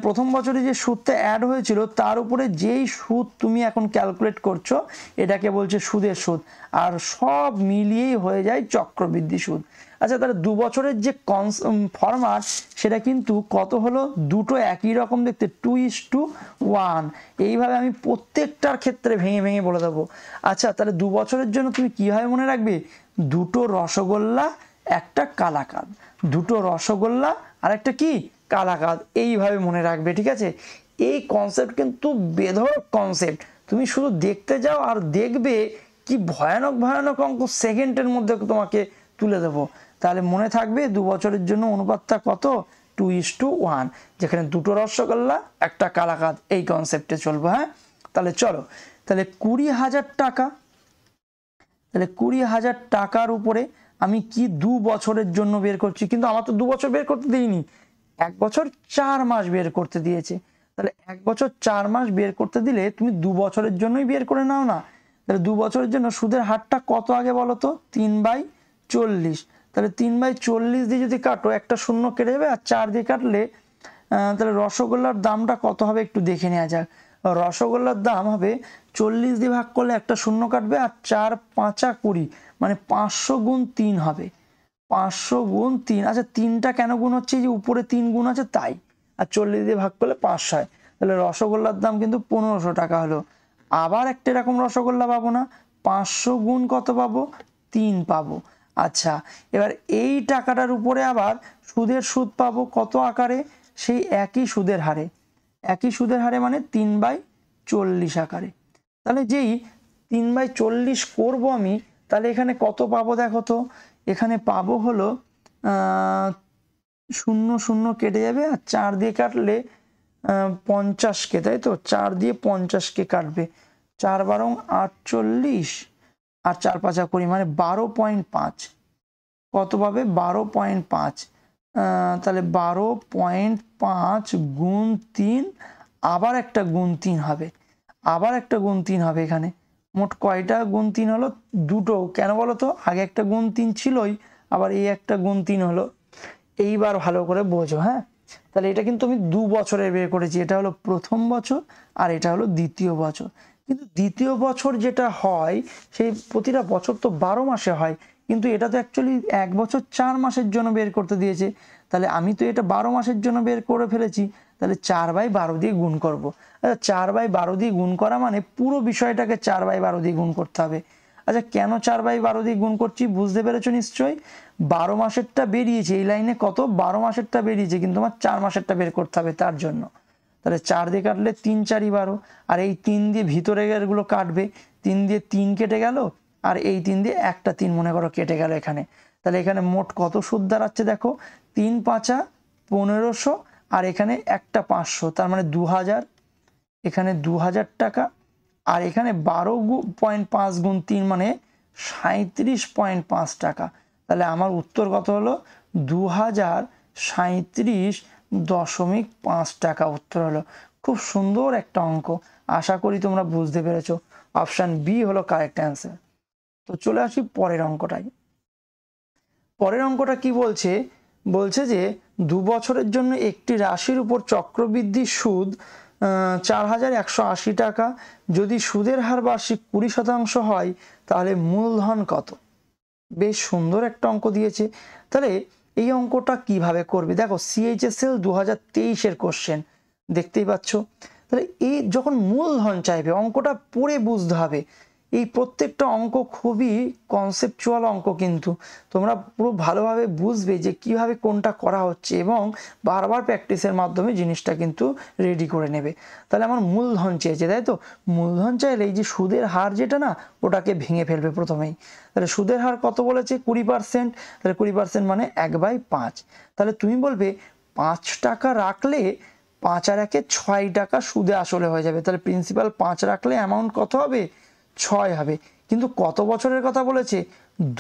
প্রথম বছরে যে সুদটা অ্যাড হয়েছিল তার উপরে যেই সুদ তুমি এখন ক্যালকুলেট করছো এটাকে বলছে সুদের সুদ, আর সব মিলিয়েই হয়ে যায় চক্রবৃদ্ধি সুদ। আচ্ছা, তাহলে 2 বছরের যে ফরম্যাট সেটা কিন্তু কত হলো? দুটো একই রকম দেখতে, 2:1। এইভাবে আমি প্রত্যেকটার ক্ষেত্রে ভেঙে ভেঙে বলে দেবো। আচ্ছা, তাহলে 2 বছরের জন্য তুমি কীভাবে মনে রাখবে? দুটো রসগোল্লা একটা কালাকাঁদ, দুটো রসগোল্লা আর একটা কি কালাকাঁদ, এইভাবে মনে রাখবে, ঠিক আছে। এই কনসেপ্ট কিন্তু বেধড়ক কনসেপ্ট, তুমি শুধু দেখতে যাও আর দেখবে কি ভয়ানক ভয়ানক অঙ্ক সেকেন্ডের মধ্যে তোমাকে তুলে দেবো। তাহলে মনে থাকবে 2 বছরের জন্য অনুপাতটা কত, 2:1, যেখানে দুটো রসগোল্লা একটা কালাকাঁদ, এই কনসেপ্টে চলবো। হ্যাঁ, তাহলে চলো, তাহলে 20,000 টাকা, তাহলে 20,000 টাকার উপরে আমি কি 2 বছরের জন্য বের করছি, কিন্তু আমার তো 2 বছর বের করতে দিইনি, 1 বছর 4 মাস বের করতে দিয়েছে। তাহলে 1 বছর 4 মাস বের করতে দিলে তুমি 2 বছরের জন্যই বের করে নাও না। তাহলে 2 বছরের জন্য সুদের হারটা কত আগে বলো তো, 3/40। তাহলে 3/40 দিয়ে যদি কাটো, একটা শূন্য কেটে যাবে, আর 4 দিয়ে কাটলে তাহলে রসগোল্লার দামটা কত হবে একটু দেখে নেওয়া যাক। রসগোল্লার দাম হবে 40 দিয়ে ভাগ করলে একটা শূন্য কাটবে, আর 4 5 20, মানে 500 গুণ 3 হবে, 500 গুণ 3। আচ্ছা, 3টা কেন গুণ হচ্ছে, যে উপরে 3 গুণ আছে তাই, আর 40 দিয়ে ভাগ করলে 500 হয়। তাহলে রসগোল্লার দাম কিন্তু 1500 টাকা হলো। আবার একটা এরকম রসগোল্লা পাবো না, 500 গুণ কত পাবো, 3 পাবো। আচ্ছা, এবার এই টাকাটার উপরে আবার সুদ পাবো কত আকারে, সেই একই সুদের হারে, একই সুদের হারে মানে 3/40 আকারে। তাহলে যেই 3/40 করবো আমি, তাহলে এখানে কত পাবো দেখো তো, এখানে পাবো হলো 0 0 কেটে যাবে, আর 4 দিয়ে কাটলে 50কে, তাই তো, 4 দিয়ে 50কে কাটবে, 4 বারং 48, আর 4 5 20, মানে 12.5, কত পাবে, 12.5। তাহলে 12.5 গুণ 3, আবার একটা গুণ 3 হবে, আবার একটা গুণ 3 হবে। এখানে মোট কয়টা গুণ 3 হলো, দুটো। কেন বলো তো, আগে একটা গুণ 3 ছিলই, আবার এই একটা গুণ 3 হলো। এইবার ভালো করে বোঝো। হ্যাঁ, তাহলে এটা কিন্তু আমি 2 বছরে বের করেছি, এটা হলো প্রথম বছর আর এটা হলো দ্বিতীয় বছর। কিন্তু দ্বিতীয় বছর যেটা হয়, সেই প্রতিটা বছর তো 12 মাসে হয়, কিন্তু এটা তো অ্যাকচুয়ালি 1 বছর 4 মাসের জন্য বের করতে দিয়েছে। তাহলে আমি তো এটা 12 মাসের জন্য বের করে ফেলেছি, তাহলে 4/12 দিয়ে গুণ করবো। আচ্ছা, 4/12 দিয়ে গুণ করা মানে পুরো বিষয়টাকে 4/12 দিয়ে গুণ করতে হবে। আচ্ছা, কেন 4/12 দিয়ে গুণ করছি বুঝতে পেরেছো নিশ্চয়ই। 12 মাসেরটা বেরিয়েছে, এই লাইনে কত, 12 মাসেরটা বেরিয়েছে, কিন্তু আমার 4 মাসেরটা বের করতে হবে তার জন্য। তাহলে 4 দিয়ে কাটলে 3 4 12, আর এই 3 দিয়ে ভিতরে এগুলো কাটবে, 3 দিয়ে 3 কেটে গেল, আর এই 3 দিয়ে একটা 3 মনে করো কেটে গেল এখানে। তাহলে এখানে মোট কত সুদ দাঁড়াচ্ছে দেখো, 3 5 1500, আর এখানে একটা 500, তার মানে 2000, এখানে 2000 টাকা, আর এখানে 12.5 গুণ 3 মানে 37.5 টাকা। তাহলে আমার উত্তর কত হলো, 2037.5 টাকা উত্তর হলো। খুব সুন্দর একটা অঙ্ক, আশা করি তোমরা বুঝতে পেরেছো। অপশন বি হলো কারেক্ট অ্যান্সার। তো চলে আসি পরের অঙ্কটাই। পরের অঙ্কটা কি বলছে, বলছে যে 2 বছরের জন্য একটি রাশির উপর চক্রবৃদ্ধি সুদ 4,180 টাকা, যদি সুদের হার বার্ষিক 20% হয়, তাহলে মূলধন কত। বেশ সুন্দর একটা অঙ্ক দিয়েছে। তাহলে এই অঙ্কটা কিভাবে করবে, দেখো CHSL 2023-এর কোশ্চেন দেখতেই পাচ্ছ। তাহলে এই যখন মূলধন চাইবে, অঙ্কটা পড়ে বুঝতে হবে। এই প্রত্যেকটা অঙ্ক খুবই কনসেপচুয়াল অঙ্ক, কিন্তু তোমরা পুরো ভালোভাবে বুঝবে যে কিভাবে কোনটা করা হচ্ছে, এবং বারবার প্র্যাকটিসের মাধ্যমে জিনিসটা কিন্তু রেডি করে নেবে। তাহলে আমার মূলধন চেয়েছে, তাই তো, মূলধন চাইলে এই যে সুদের হার যেটা না, ওটাকে ভেঙে ফেলবে প্রথমেই। তাহলে সুদের হার কত বলেছে, 20%, তাহলে 20% মানে 1/5। তাহলে তুমি বলবে 5 টাকা রাখলে 5 আর 1 6 টাকা সুদে আসলে হয়ে যাবে, তাহলে প্রিন্সিপাল 5 রাখলে অ্যামাউন্ট কত হবে, 6 হবে। কিন্তু কত বছরের কথা বলেছে,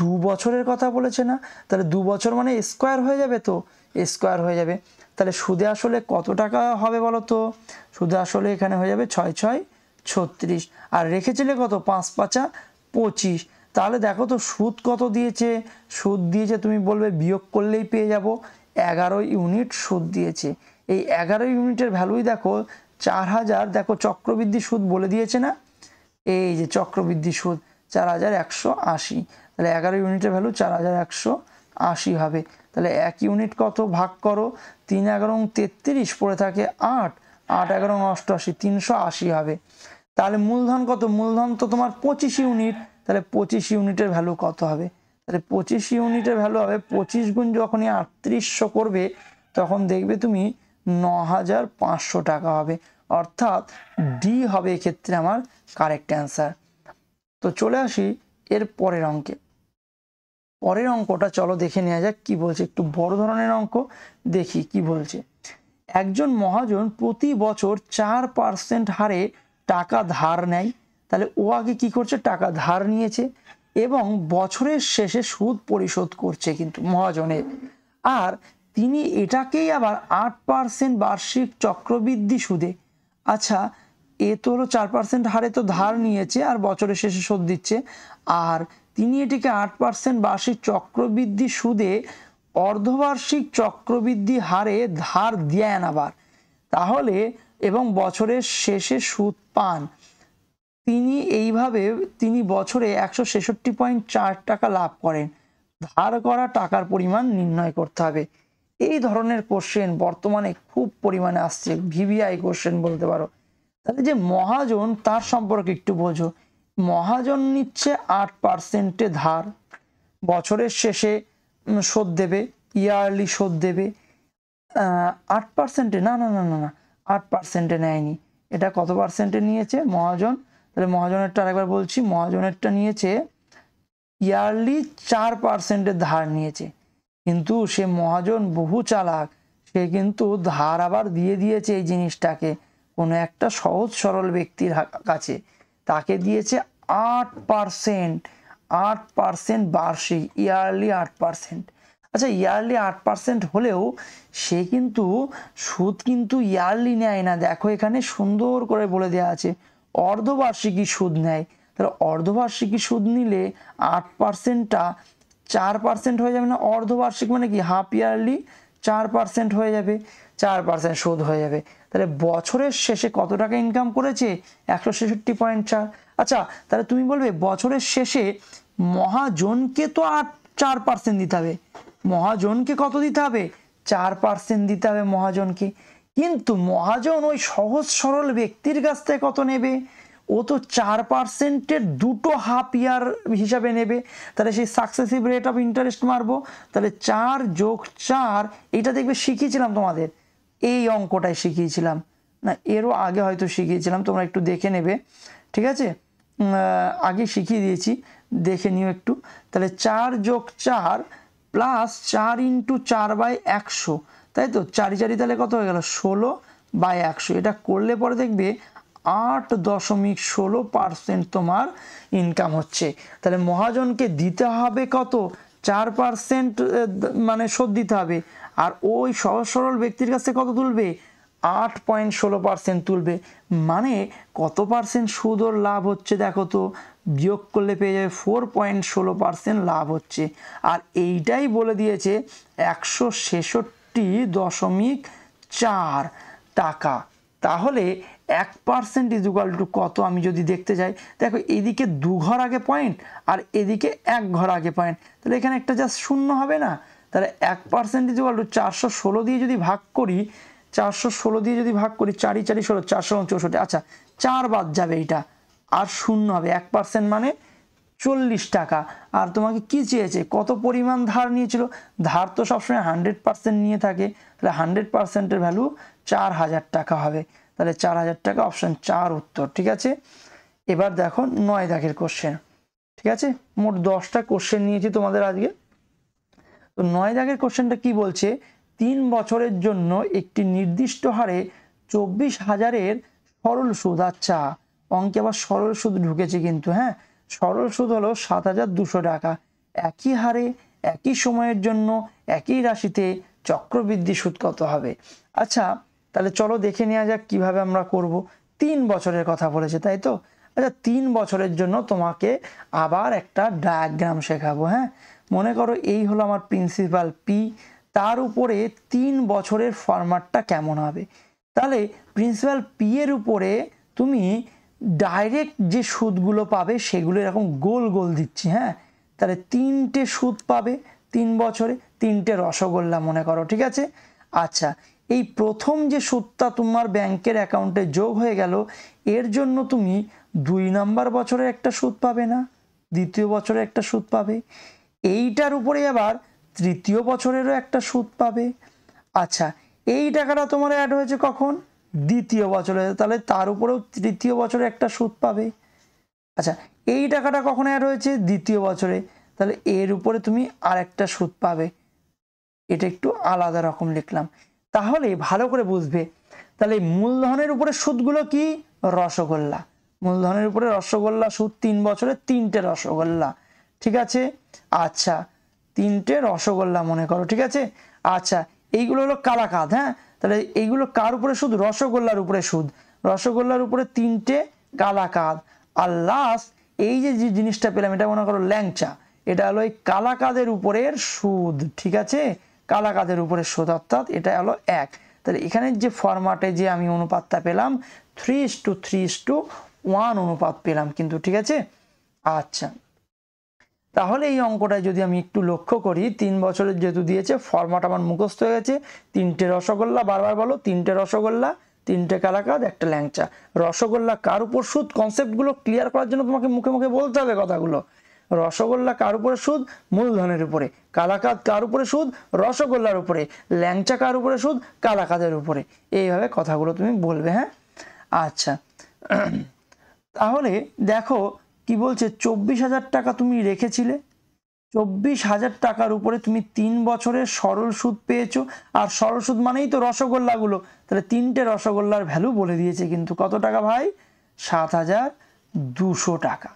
2 বছরের কথা বলেছে না। তাহলে 2 বছর মানে স্কোয়ার হয়ে যাবে, তো স্কোয়ার হয়ে যাবে। তাহলে সুদে আসলে কত টাকা হবে বলো তো, সুদে আসলে এখানে হয়ে যাবে 6 6 36, আর রেখেছিলে কত, 5 5 25। তাহলে দেখো তো সুদ কত দিয়েছে, সুদ দিয়েছে, তুমি বলবে বিয়োগ করলেই পেয়ে যাব, 11 ইউনিট সুদ দিয়েছে। এই 11 ইউনিটের ভ্যালুই দেখো 4000, দেখো চক্রবৃদ্ধি সুদ বলে দিয়েছে না, এই যে চক্রবৃদ্ধি সুদ 4180। তাহলে 11 ইউনিটের ভ্যালু 4180 হবে। তাহলে 1 ইউনিট কত, ভাগ করো, 3 11 33, পড়ে থাকে 8, 8 11 88, 380 হবে। তাহলে মূলধন কত, মূলধন তো তোমার 25 ইউনিট, তাহলে 25 ইউনিটের ভ্যালু কত হবে, তাহলে 25 ইউনিটের ভ্যালু হবে 25 গুণ যখনই 3800 করবে তখন দেখবে তুমি 9500 টাকা হবে, অর্থাৎ ডি হবে এক্ষেত্রে আমার কারেক্ট অ্যান্সার। তো চলে আসি এর পরের অঙ্কে। পরের অঙ্কটা চলো দেখে নেওয়া যাক কি বলছে, একটু বড় ধরনের অঙ্ক, দেখি কি বলছে। একজন মহাজন প্রতি বছর 4% হারে টাকা ধার নেয়। তাহলে ও আগে কি করছে, টাকা ধার নিয়েছে এবং বছরের শেষে সুদ পরিশোধ করছে কিন্তু মহাজনের। আর তিনি এটাকেই আবার 8% বার্ষিক চক্রবৃদ্ধি সুদে, আচ্ছা এ তো হলো 4% হারে তো ধার নিয়েছে আর বছরের শেষে শোধ দিচ্ছে, আর তিনি এটিকে 8% বার্ষিক চক্রবৃদ্ধি সুদে অর্ধবার্ষিক চক্রবৃদ্ধি হারে ধার দেন আবার, তাহলে এবং বছরের শেষে সুদ পান। তিনি এইভাবে তিনি বছরে 166.4 টাকা লাভ করেন। ধার করা টাকার পরিমাণ নির্ণয় করতে হবে। এই ধরনের কোশ্চেন বর্তমানে খুব পরিমাণে আসছে, ভিভিআই কোশ্চেন বলতে পারো। তাহলে যে মহাজন তার সম্পর্কে একটু বোঝো। মহাজন নিচ্ছে 8% ধার, বছরের শেষে শোধ দেবে, ইয়ারলি শোধ দেবে। 8%? না না না না না, 8% নেয়নি, এটা কত পার্সেন্টে নিয়েছে মহাজন? তাহলে মহাজনেরটা আরেকবার বলছি, মহাজনেরটা নিয়েছে ইয়ারলি 4% ধার নিয়েছে। কিন্তু সে মহাজন বহু চালাক, সে কিন্তু ধার আবার দিয়ে দিয়েছে এই জিনিসটাকে কোনো একটা সহজ সরল ব্যক্তির কাছে, তাকে দিয়েছে 8%। 8% বার্ষিক, ইয়ারলি 8%। আচ্ছা ইয়ারলি 8% হলেও সে কিন্তু সুদ কিন্তু ইয়ারলি নেয় না, দেখো এখানে সুন্দর করে বলে দেওয়া আছে অর্ধবার্ষিকী সুদ নেয়। তাহলে অর্ধবার্ষিকী সুদ নিলে 8%টা 4% হয়ে যাবে না? অর্ধবার্ষিক মানে কি, হাফ ইয়ারলি 4% হয়ে যাবে, 4% সুদ হয়ে যাবে। তাহলে বছরের শেষে কত টাকা ইনকাম করেছে? 166.4। আচ্ছা তাহলে তুমি বলবে বছরের শেষে মহাজনকে তো 4% দিতে হবে, মহাজনকে কত দিতে হবে? 4% দিতে হবে মহাজনকে। কিন্তু মহাজন ওই সহজ সরল ব্যক্তির কাছ থেকে কত নেবে? ও তো 4%-এর দুটো হাফ ইয়ার হিসাবে নেবে। তাহলে সেই সাকসেসিভ রেট অফ ইন্টারেস্ট মারবো, তাহলে 4 + 4, এটা দেখবে শিখিয়েছিলাম তোমাদের, এই অঙ্কটাই শিখিয়েছিলাম না, এরও আগে হয়তো শিখিয়েছিলাম, তোমরা একটু দেখে নেবে, ঠিক আছে? আগে শিখিয়ে দিয়েছি, দেখে নিও একটু। তাহলে 4 + 4 প্লাস 4 × 4/100, তাই তো 4 4 তাহলে কত হয়ে গেল? 16/100। এটা করলে পরে দেখবে 8.16% তোমার ইনকাম হচ্ছে। তাহলে মহাজনকে দিতে হবে কত? 4% মানে শোধ দিতে হবে, আর ওই সহজ সরল ব্যক্তির কাছে কত তুলবে? 8.16% তুলবে। মানে কত পার্সেন্ট সুদ ওর লাভ হচ্ছে দেখো তো, বিয়োগ করলে পেয়ে যাবে 4.16% লাভ হচ্ছে। আর এইটাই বলে দিয়েছে 166.4 টাকা। তাহলে 1% = কত আমি যদি দেখতে যাই, দেখো এদিকে 2 ঘর আগে পয়েন্ট আর এদিকে 1 ঘর আগে পয়েন্ট, তাহলে এখানে একটা জাস্ট শূন্য হবে না? তাহলে 1% = 416 দিয়ে যদি ভাগ করি, 416 দিয়ে যদি ভাগ করি, 4 × 4 = 16, 464। আচ্ছা 4 বাদ যাবে, এইটা আর শূন্য হবে, 1% মানে 40 টাকা। আর তোমাকে কি চেয়েছে, কত পরিমাণ ধার নিয়েছিল? ধার তো সবসময় 100% নিয়ে থাকে, তাহলে 100%-এর ভ্যালু 4000 টাকা হবে। তাহলে 4000 টাকা, অপশন 4 উত্তর, ঠিক আছে? এবার দেখো 9 দাগের কোশ্চেন, ঠিক আছে? মোট 10টা কোশ্চেন নিয়েছি তোমাদের আজকে। তো 9 দাগের কোশ্চেনটা কি বলছে, 3 বছরের জন্য একটি নির্দিষ্ট হারে 24,000-এর সরল সুদ। আচ্ছা অঙ্কে আবার সরল সুদ ঢুকেছে কিন্তু, হ্যাঁ সরল সুদ হলো 7,200 টাকা। একই হারে একই সময়ের জন্য একই রাশিতে চক্রবৃদ্ধি সুদ কত হবে? আচ্ছা তাহলে চলো দেখে নেওয়া যাক কিভাবে আমরা করব। 3 বছরের কথা বলেছে তাই তো? আচ্ছা 3 বছরের জন্য তোমাকে আবার একটা ডায়াগ্রাম শেখাবো। হ্যাঁ মনে করো এই হলো আমার প্রিন্সিপাল পি, তার উপরে 3 বছরের ফরম্যাটটা কেমন হবে। তাহলে প্রিন্সিপাল পি এর উপরে তুমি ডাইরেক্ট যে সুদগুলো পাবে সেগুলো এরকম গোল গোল দিচ্ছি। হ্যাঁ তাহলে 3টে সুদ পাবে 3 বছরে, 3টে রসগোল্লা মনে করো, ঠিক আছে? আচ্ছা এই প্রথম যে সুদটা তোমার ব্যাংকের অ্যাকাউন্টে যোগ হয়ে গেল, এর জন্য তুমি 2 নম্বর বছরে একটা সুদ পাবে না, দ্বিতীয় বছরে একটা সুদ পাবে। এইটার উপরে আবার তৃতীয় বছরেরও একটা সুদ পাবে। আচ্ছা, এই টাকাটা তোমার অ্যাড হয়েছে কখন? দ্বিতীয় বছরে, তাহলে তার উপরেও তৃতীয় বছরে একটা সুদ পাবে। আচ্ছা, এই টাকাটা কখন অ্যাড হয়েছে? দ্বিতীয় বছরে, তাহলে এর উপরে তুমি আর একটা সুদ পাবে। এটা একটু আলাদা রকম লিখলাম, তাহলে ভালো করে বুঝবে। তাহলে মূলধনের উপরে সুদগুলো কি? রসগোল্লা। মূলধনের উপরে রসগোল্লা সুদ 3 বছরে 3টে রসগোল্লা, ঠিক আছে? আচ্ছা, 3টে রসগোল্লা মনে করো, ঠিক আছে? আচ্ছা, এইগুলো হলো কালাকাঁদ। হ্যাঁ, তাহলে এইগুলো কার উপরে সুদ? রসগোল্লার উপরে সুদ। রসগোল্লার উপরে 3টে কালাকাঁদ। আর লাস্ট এই যে জিনিসটা পেলাম, এটা মনে করো ল্যাংচা, এটা হলো এই কালাকাঁদের উপরের সুদ, ঠিক আছে? কালাকাঁদের উপরের সুদ, অর্থাৎ এটা হলো 1। তাহলে এখানে যে ফরম্যাটে যে আমি অনুপাতটা পেলাম 3:3:1 অনুপাত পেলাম কিন্তু, ঠিক আছে? আচ্ছা, তাহলে এই অঙ্কটা যদি আমি একটু লক্ষ্য করি, 3 বছরের যেহেতু দিয়েছে, ফরম্যাট আমার মুখস্থ হয়ে গেছে। 3টে রসগোল্লা, বারবার বলো, 3টে রসগোল্লা, 3টে কালাকাঁদ, একটা ল্যাংচা। রসগোল্লা কার উপর সুদ? কনসেপ্টগুলো ক্লিয়ার করার জন্য তোমাকে মুখে মুখে বলতে হবে কথাগুলো। রসগোল্লা কার উপরে সুদ? মূলধনের উপরে। কালাকাঁদ কার উপরে সুদ? রসগোল্লার উপরে। ল্যাংচা কার উপরে সুদ? কালাকাঁদের উপরে। এইভাবে কথাগুলো তুমি বলবে। হ্যাঁ, আচ্ছা, তাহলে দেখো কি বলছে, 24,000 টাকা তুমি রেখেছিলে, 24,000 টাকার উপরে তুমি 3 বছরের সরল সুদ পেয়েছো। আর সরল সুদ মানেই তো রসগোল্লাগুলো, তাহলে 3টে রসগোল্লার ভ্যালু বলে দিয়েছে কিন্তু। কত টাকা ভাই? 7,200 টাকা।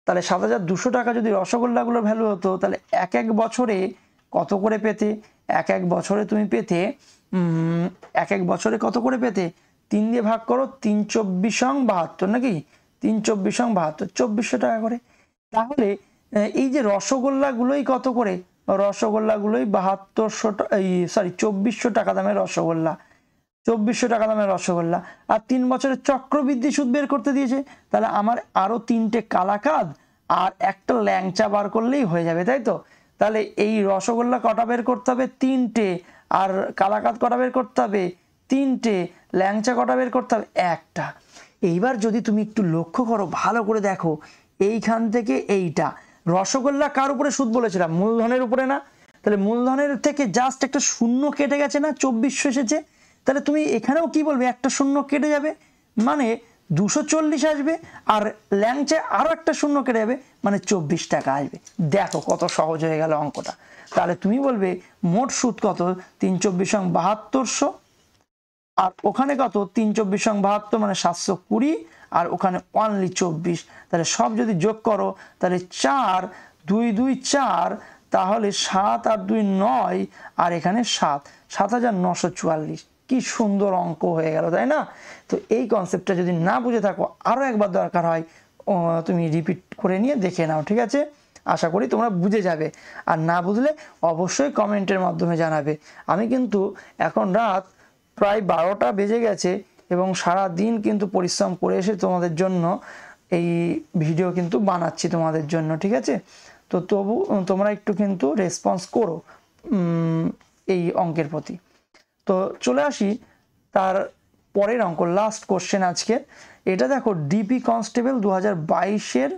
তাহলে 7,200 টাকা যদি রসগোল্লাগুলোর ভ্যালু হতো, তাহলে এক এক বছরে কত করে পেতে? এক এক বছরে তুমি পেতে, এক এক বছরে কত করে পেতে? 3 দিয়ে ভাগ করো, 3×24=72, নাকি? 3×24=72, 2400 টাকা করে। তাহলে এই যে রসগোল্লাগুলোই কত করে? রসগোল্লাগুলোই 2400 টাকা দামের রসগোল্লা, 2400 টাকা দামের রসগোল্লা। আর 3 বছরের চক্রবৃদ্ধি সুদ বের করতে দিয়েছে, তাহলে আমার আরো 3টে কালাকাঁদ আর একটা ল্যাংচা বার করলেই হয়ে যাবে, তাই তো? তাহলে এই রসগোল্লা কটা বের করতে হবে? 3টে। আর কালাকাঁদ কটা বের করতে হবে? 3টে। ল্যাংচা কটা বের করতে হবে? একটা। এইবার যদি তুমি একটু লক্ষ্য করো, ভালো করে দেখো, এইখান থেকে এইটা রসগোল্লা কার উপরে সুদ বলেছিলাম? মূলধনের উপরে না? তাহলে মূলধনের থেকে জাস্ট একটা শূন্য কেটে গেছে না, 2400 এসেছে। তাহলে তুমি এখানেও কি বলবে? একটা শূন্য কেটে যাবে, মানে 240 আসবে। আর ল্যাংচা আরো একটা শূন্য কেটে যাবে, মানে 24 টাকা আসবে। দেখো কত সহজ হয়ে গেল অঙ্কটা। তাহলে তুমি বলবে মোট সুদ কত? 3×24=7200। আর ওখানে কত? 3×24=72, মানে 720। আর ওখানে অনলি 24। তাহলে সব যদি যোগ করো, তাহলে 4 2 2 4, তাহলে 7 আর 2 9, আর এখানে 7, 7,944। কি সুন্দর অঙ্ক হয়ে গেল, তাই না? তো এই কনসেপ্টটা যদি না বুঝে থাকো, আরও একবার দরকার হয় তুমি রিপিট করে নিয়ে দেখে নাও, ঠিক আছে? আশা করি তোমরা বুঝে যাবে। আর না বুঝলে অবশ্যই কমেন্টের মাধ্যমে জানাবে। আমি কিন্তু এখন রাত প্রায় 12টা বেজে গেছে এবং সারা দিন কিন্তু পরিশ্রম করে এসে তোমাদের জন্য এই ভিডিও কিন্তু বানাচ্ছি তোমাদের জন্য, ঠিক আছে? তো তবু তোমরা একটু কিন্তু রেসপন্স করো এই অঙ্কের প্রতি। তো চলে আসি তার পরের অঙ্ক, লাস্ট কোশ্চেন আজকে। এটা দেখো ডিপি কনস্টেবল 2022-এর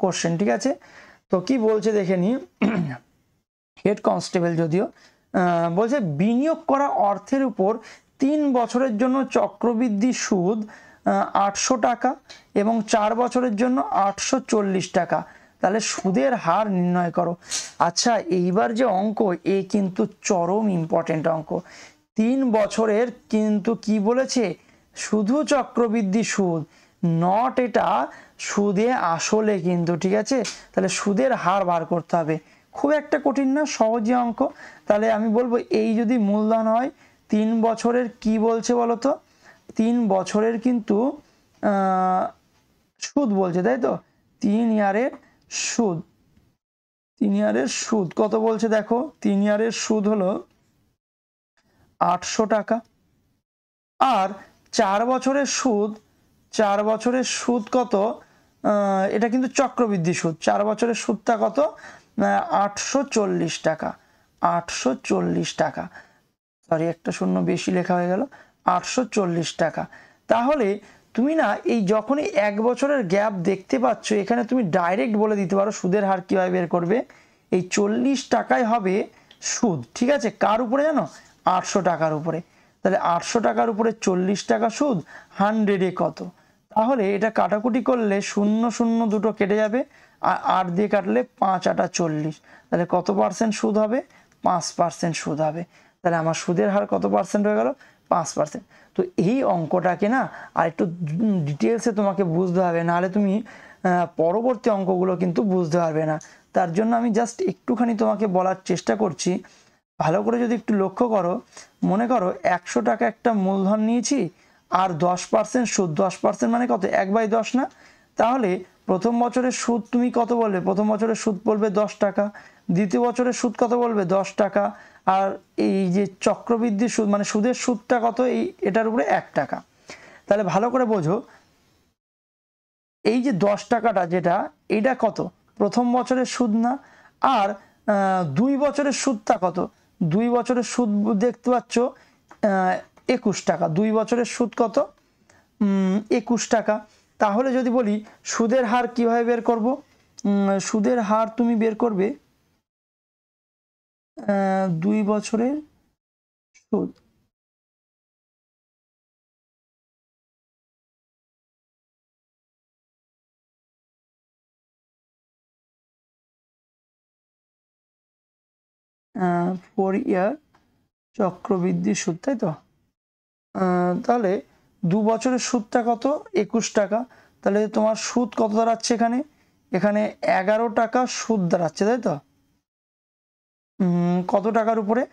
কোশ্চেন, ঠিক আছে? তো কি বলছে দেখে নি। হেড কনস্টেবল যদিও বলছে, বিনিয়োগ করা অর্থের উপর 3 বছরের জন্য চক্রবৃদ্ধি সুদ 800 টাকা এবং 4 বছরের জন্য 840 টাকা। তাহলে সুদের হার নির্ণয় করো। আচ্ছা, এইবার যে অঙ্ক, এ কিন্তু চরম ইম্পর্টেন্ট অঙ্ক। 3 বছরের কিন্তু কি বলেছে? শুধু চক্রবৃদ্ধি সুদ, নট এটা সুদে আসলে কিন্তু, ঠিক আছে? তাহলে সুদের হার বার করতে হবে। খুব একটা কঠিন না, সহজই অঙ্ক। তাহলে আমি বলবো, এই যদি মূলধন হয় 3 বছরের, কি বলছে বলো তো? 3 বছরের কিন্তু সুদ বলছে, তাই তো? 3 ইয়ারের সুদ, 3 ইয়ারের সুদ কত বলছে দেখো? 3 ইয়ারের সুদ হলো 800 টাকা। আর 4 বছরের সুদ, 4 বছরের সুদ কত? এটা কিন্তু চক্রবৃদ্ধি সুদ। 4 বছরের সুদটা কত? 840 টাকা। 840 টাকা, সরি একটা শূন্য বেশি লেখা হয়ে গেল, 840 টাকা। তাহলে তুমি না এই যখনই 1 বছরের গ্যাপ দেখতে পাচ্ছ, এখানে তুমি ডাইরেক্ট বলে দিতে পারো সুদের হার কিভাবে বের করবে। এই 40 টাকাই হবে সুদ, ঠিক আছে। কার উপরে জানো? 800 টাকার উপরে। তাহলে 800 টাকার উপরে 40 টাকা সুদ, 100-এ কত? তাহলে এটা কাটাকুটি করলে 0 0 দুটো কেটে যাবে, আর 8 দিয়ে কাটলে 5 8 40, তাহলে কত পার্সেন্ট সুদ হবে? 5% সুদ হবে। তাহলে আমার সুদের হার কত পার্সেন্ট হয়ে গেল? 5%। তো এই অঙ্কটাকে না আর একটু ডিটেলসে তোমাকে বুঝতে হবে, নাহলে তুমি পরবর্তী অঙ্কগুলো কিন্তু বুঝতে পারবে না। তার জন্য আমি জাস্ট একটুখানি তোমাকে বলার চেষ্টা করছি। ভালো করে যদি একটু লক্ষ্য করো, মনে করো 100 টাকা একটা মূলধন নিয়েছি, আর 10% সুদ। 10% মানে কত? 1/10 না? তাহলে প্রথম বছরের সুদ তুমি কত বলবে? প্রথম বছরের সুদ বলবে 10 টাকা, দ্বিতীয় বছরের সুদ কত বলবে? 10 টাকা, আর এই যে চক্রবৃদ্ধি সুদ মানে সুদের সুদটা কত? এটার উপরে 1 টাকা। তাহলে ভালো করে বোঝো, এই যে 10 টাকাটা যেটা, এটা কত? প্রথম বছরের সুদ না? আর 2 বছরের সুদটা কত? 2 বছরের সুদ দেখতে পাচ্ছ 21 টাকা। 2 বছরের সুদ কত? 21 টাকা। তাহলে যদি বলি সুদের হার কিভাবে বের করব? সুদের হার তুমি বের করবে 2 বছরের সুদ, ফোর ইয়ার চক্রবৃদ্ধি সুদ, তাই তো? তাহলে 2 বছরের সুদটা কত? 21 টাকা। তাহলে তোমার সুদ কত দাঁড়াচ্ছে এখানে? এখানে 11 টাকা সুদ দাঁড়াচ্ছে, তাই তো? কত টাকার উপরে?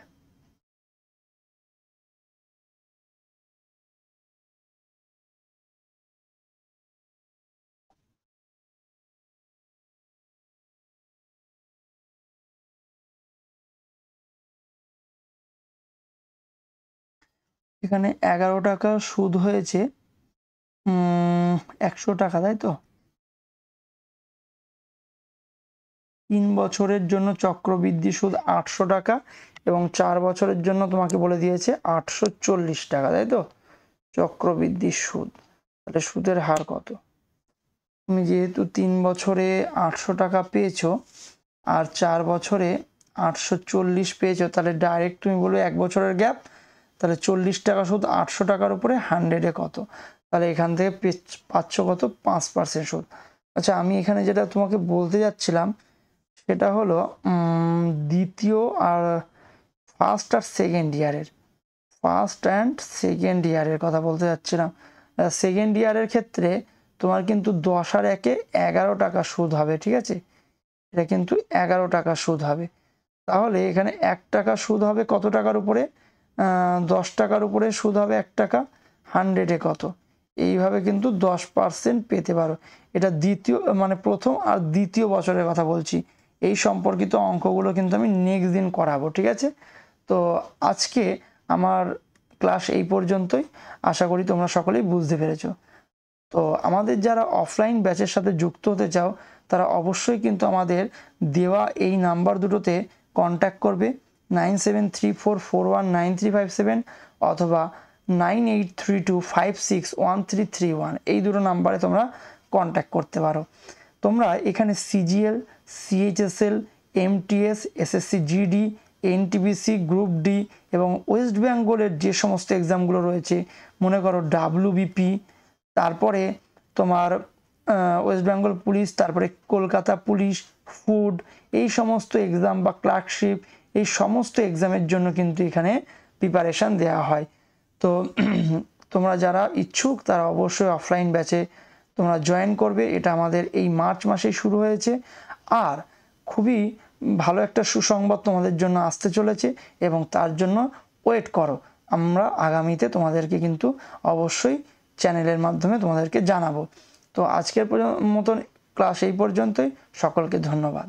এখানে 11 টাকা সুদ হয়েছে 100 টাকা, তাই তো? 3 বছরের জন্য চক্রবৃদ্ধি সুদ 800 টাকা, এবং 4 বছরের জন্য তোমাকে বলে দিয়েছে 840 টাকা, তাই তো? চক্রবৃদ্ধি সুদ। তাহলে সুদের হার কত? তুমি যেহেতু 3 বছরে 800 টাকা পেয়েছো আর 4 বছরে 840 পেয়েছো, তাহলে ডাইরেক্ট তুমি বলবে 1 বছরের গ্যাপ। তাহলে 40 টাকা সুদ 800 টাকার উপরে 100-এ কত? তাহলে এখান থেকে পাচ্ছ কত? 5% সুদ। আচ্ছা, আমি এখানে যেটা তোমাকে বলতে যাচ্ছিলাম সেটা হলো দ্বিতীয় আর ফার্স্ট আর সেকেন্ড ইয়ারের, ফার্স্ট অ্যান্ড সেকেন্ড ইয়ারের কথা বলতে যাচ্ছিলাম। সেকেন্ড ইয়ারের ক্ষেত্রে তোমার কিন্তু 10 আর 1-এ 11 টাকা সুদ হবে, ঠিক আছে? এটা কিন্তু 11 টাকা সুদ হবে। তাহলে এখানে 1 টাকা সুদ হবে কত টাকার উপরে? 10 টাকার উপরে সুদ হবে 1 টাকা, 100-এ কত? এইভাবে কিন্তু 10% পেতে পারো। এটা দ্বিতীয় মানে প্রথম আর দ্বিতীয় বছরের কথা বলছি। এই সম্পর্কিত অঙ্কগুলো কিন্তু আমি নেক্সট দিন করাবো, ঠিক আছে? তো আজকে আমার ক্লাস এই পর্যন্তই। আশা করি তোমরা সকলেই বুঝতে পেরেছো। তো আমাদের যারা অফলাইন ব্যাচের সাথে যুক্ত হতে চাও, তারা অবশ্যই কিন্তু আমাদের দেওয়া এই নাম্বার দুটোতে কন্ট্যাক্ট করবে, 9734419357 অথবা 9832561331। এই দুটো নাম্বারে তোমরা কন্ট্যাক্ট করতে পারো। তোমরা এখানে CGL, CHSL, MTS, SSC GD, NTPC, group D এবং ওয়েস্ট বেঙ্গলের যে সমস্ত এক্সামগুলো রয়েছে, মনে করো ডাব্লিউবিপি, তারপরে তোমার ওয়েস্ট বেঙ্গল পুলিশ, তারপরে কলকাতা পুলিশ, ফুড, এই সমস্ত এক্সাম বা ক্লার্কশিপ, এই সমস্ত এক্সামের জন্য কিন্তু এখানে প্রিপারেশান দেওয়া হয়। তো তোমরা যারা ইচ্ছুক তারা অবশ্যই অফলাইন ব্যাচে তোমরা জয়েন করবে। এটা আমাদের এই মার্চ মাসেই শুরু হয়েছে, আর খুবই ভালো একটা সুসংবাদ তোমাদের জন্য আসতে চলেছে, এবং তার জন্য ওয়েট করো। আমরা আগামীতে তোমাদেরকে কিন্তু অবশ্যই চ্যানেলের মাধ্যমে তোমাদেরকে জানাবো। তো আজকের মতন ক্লাস এই পর্যন্তই। সকলকে ধন্যবাদ।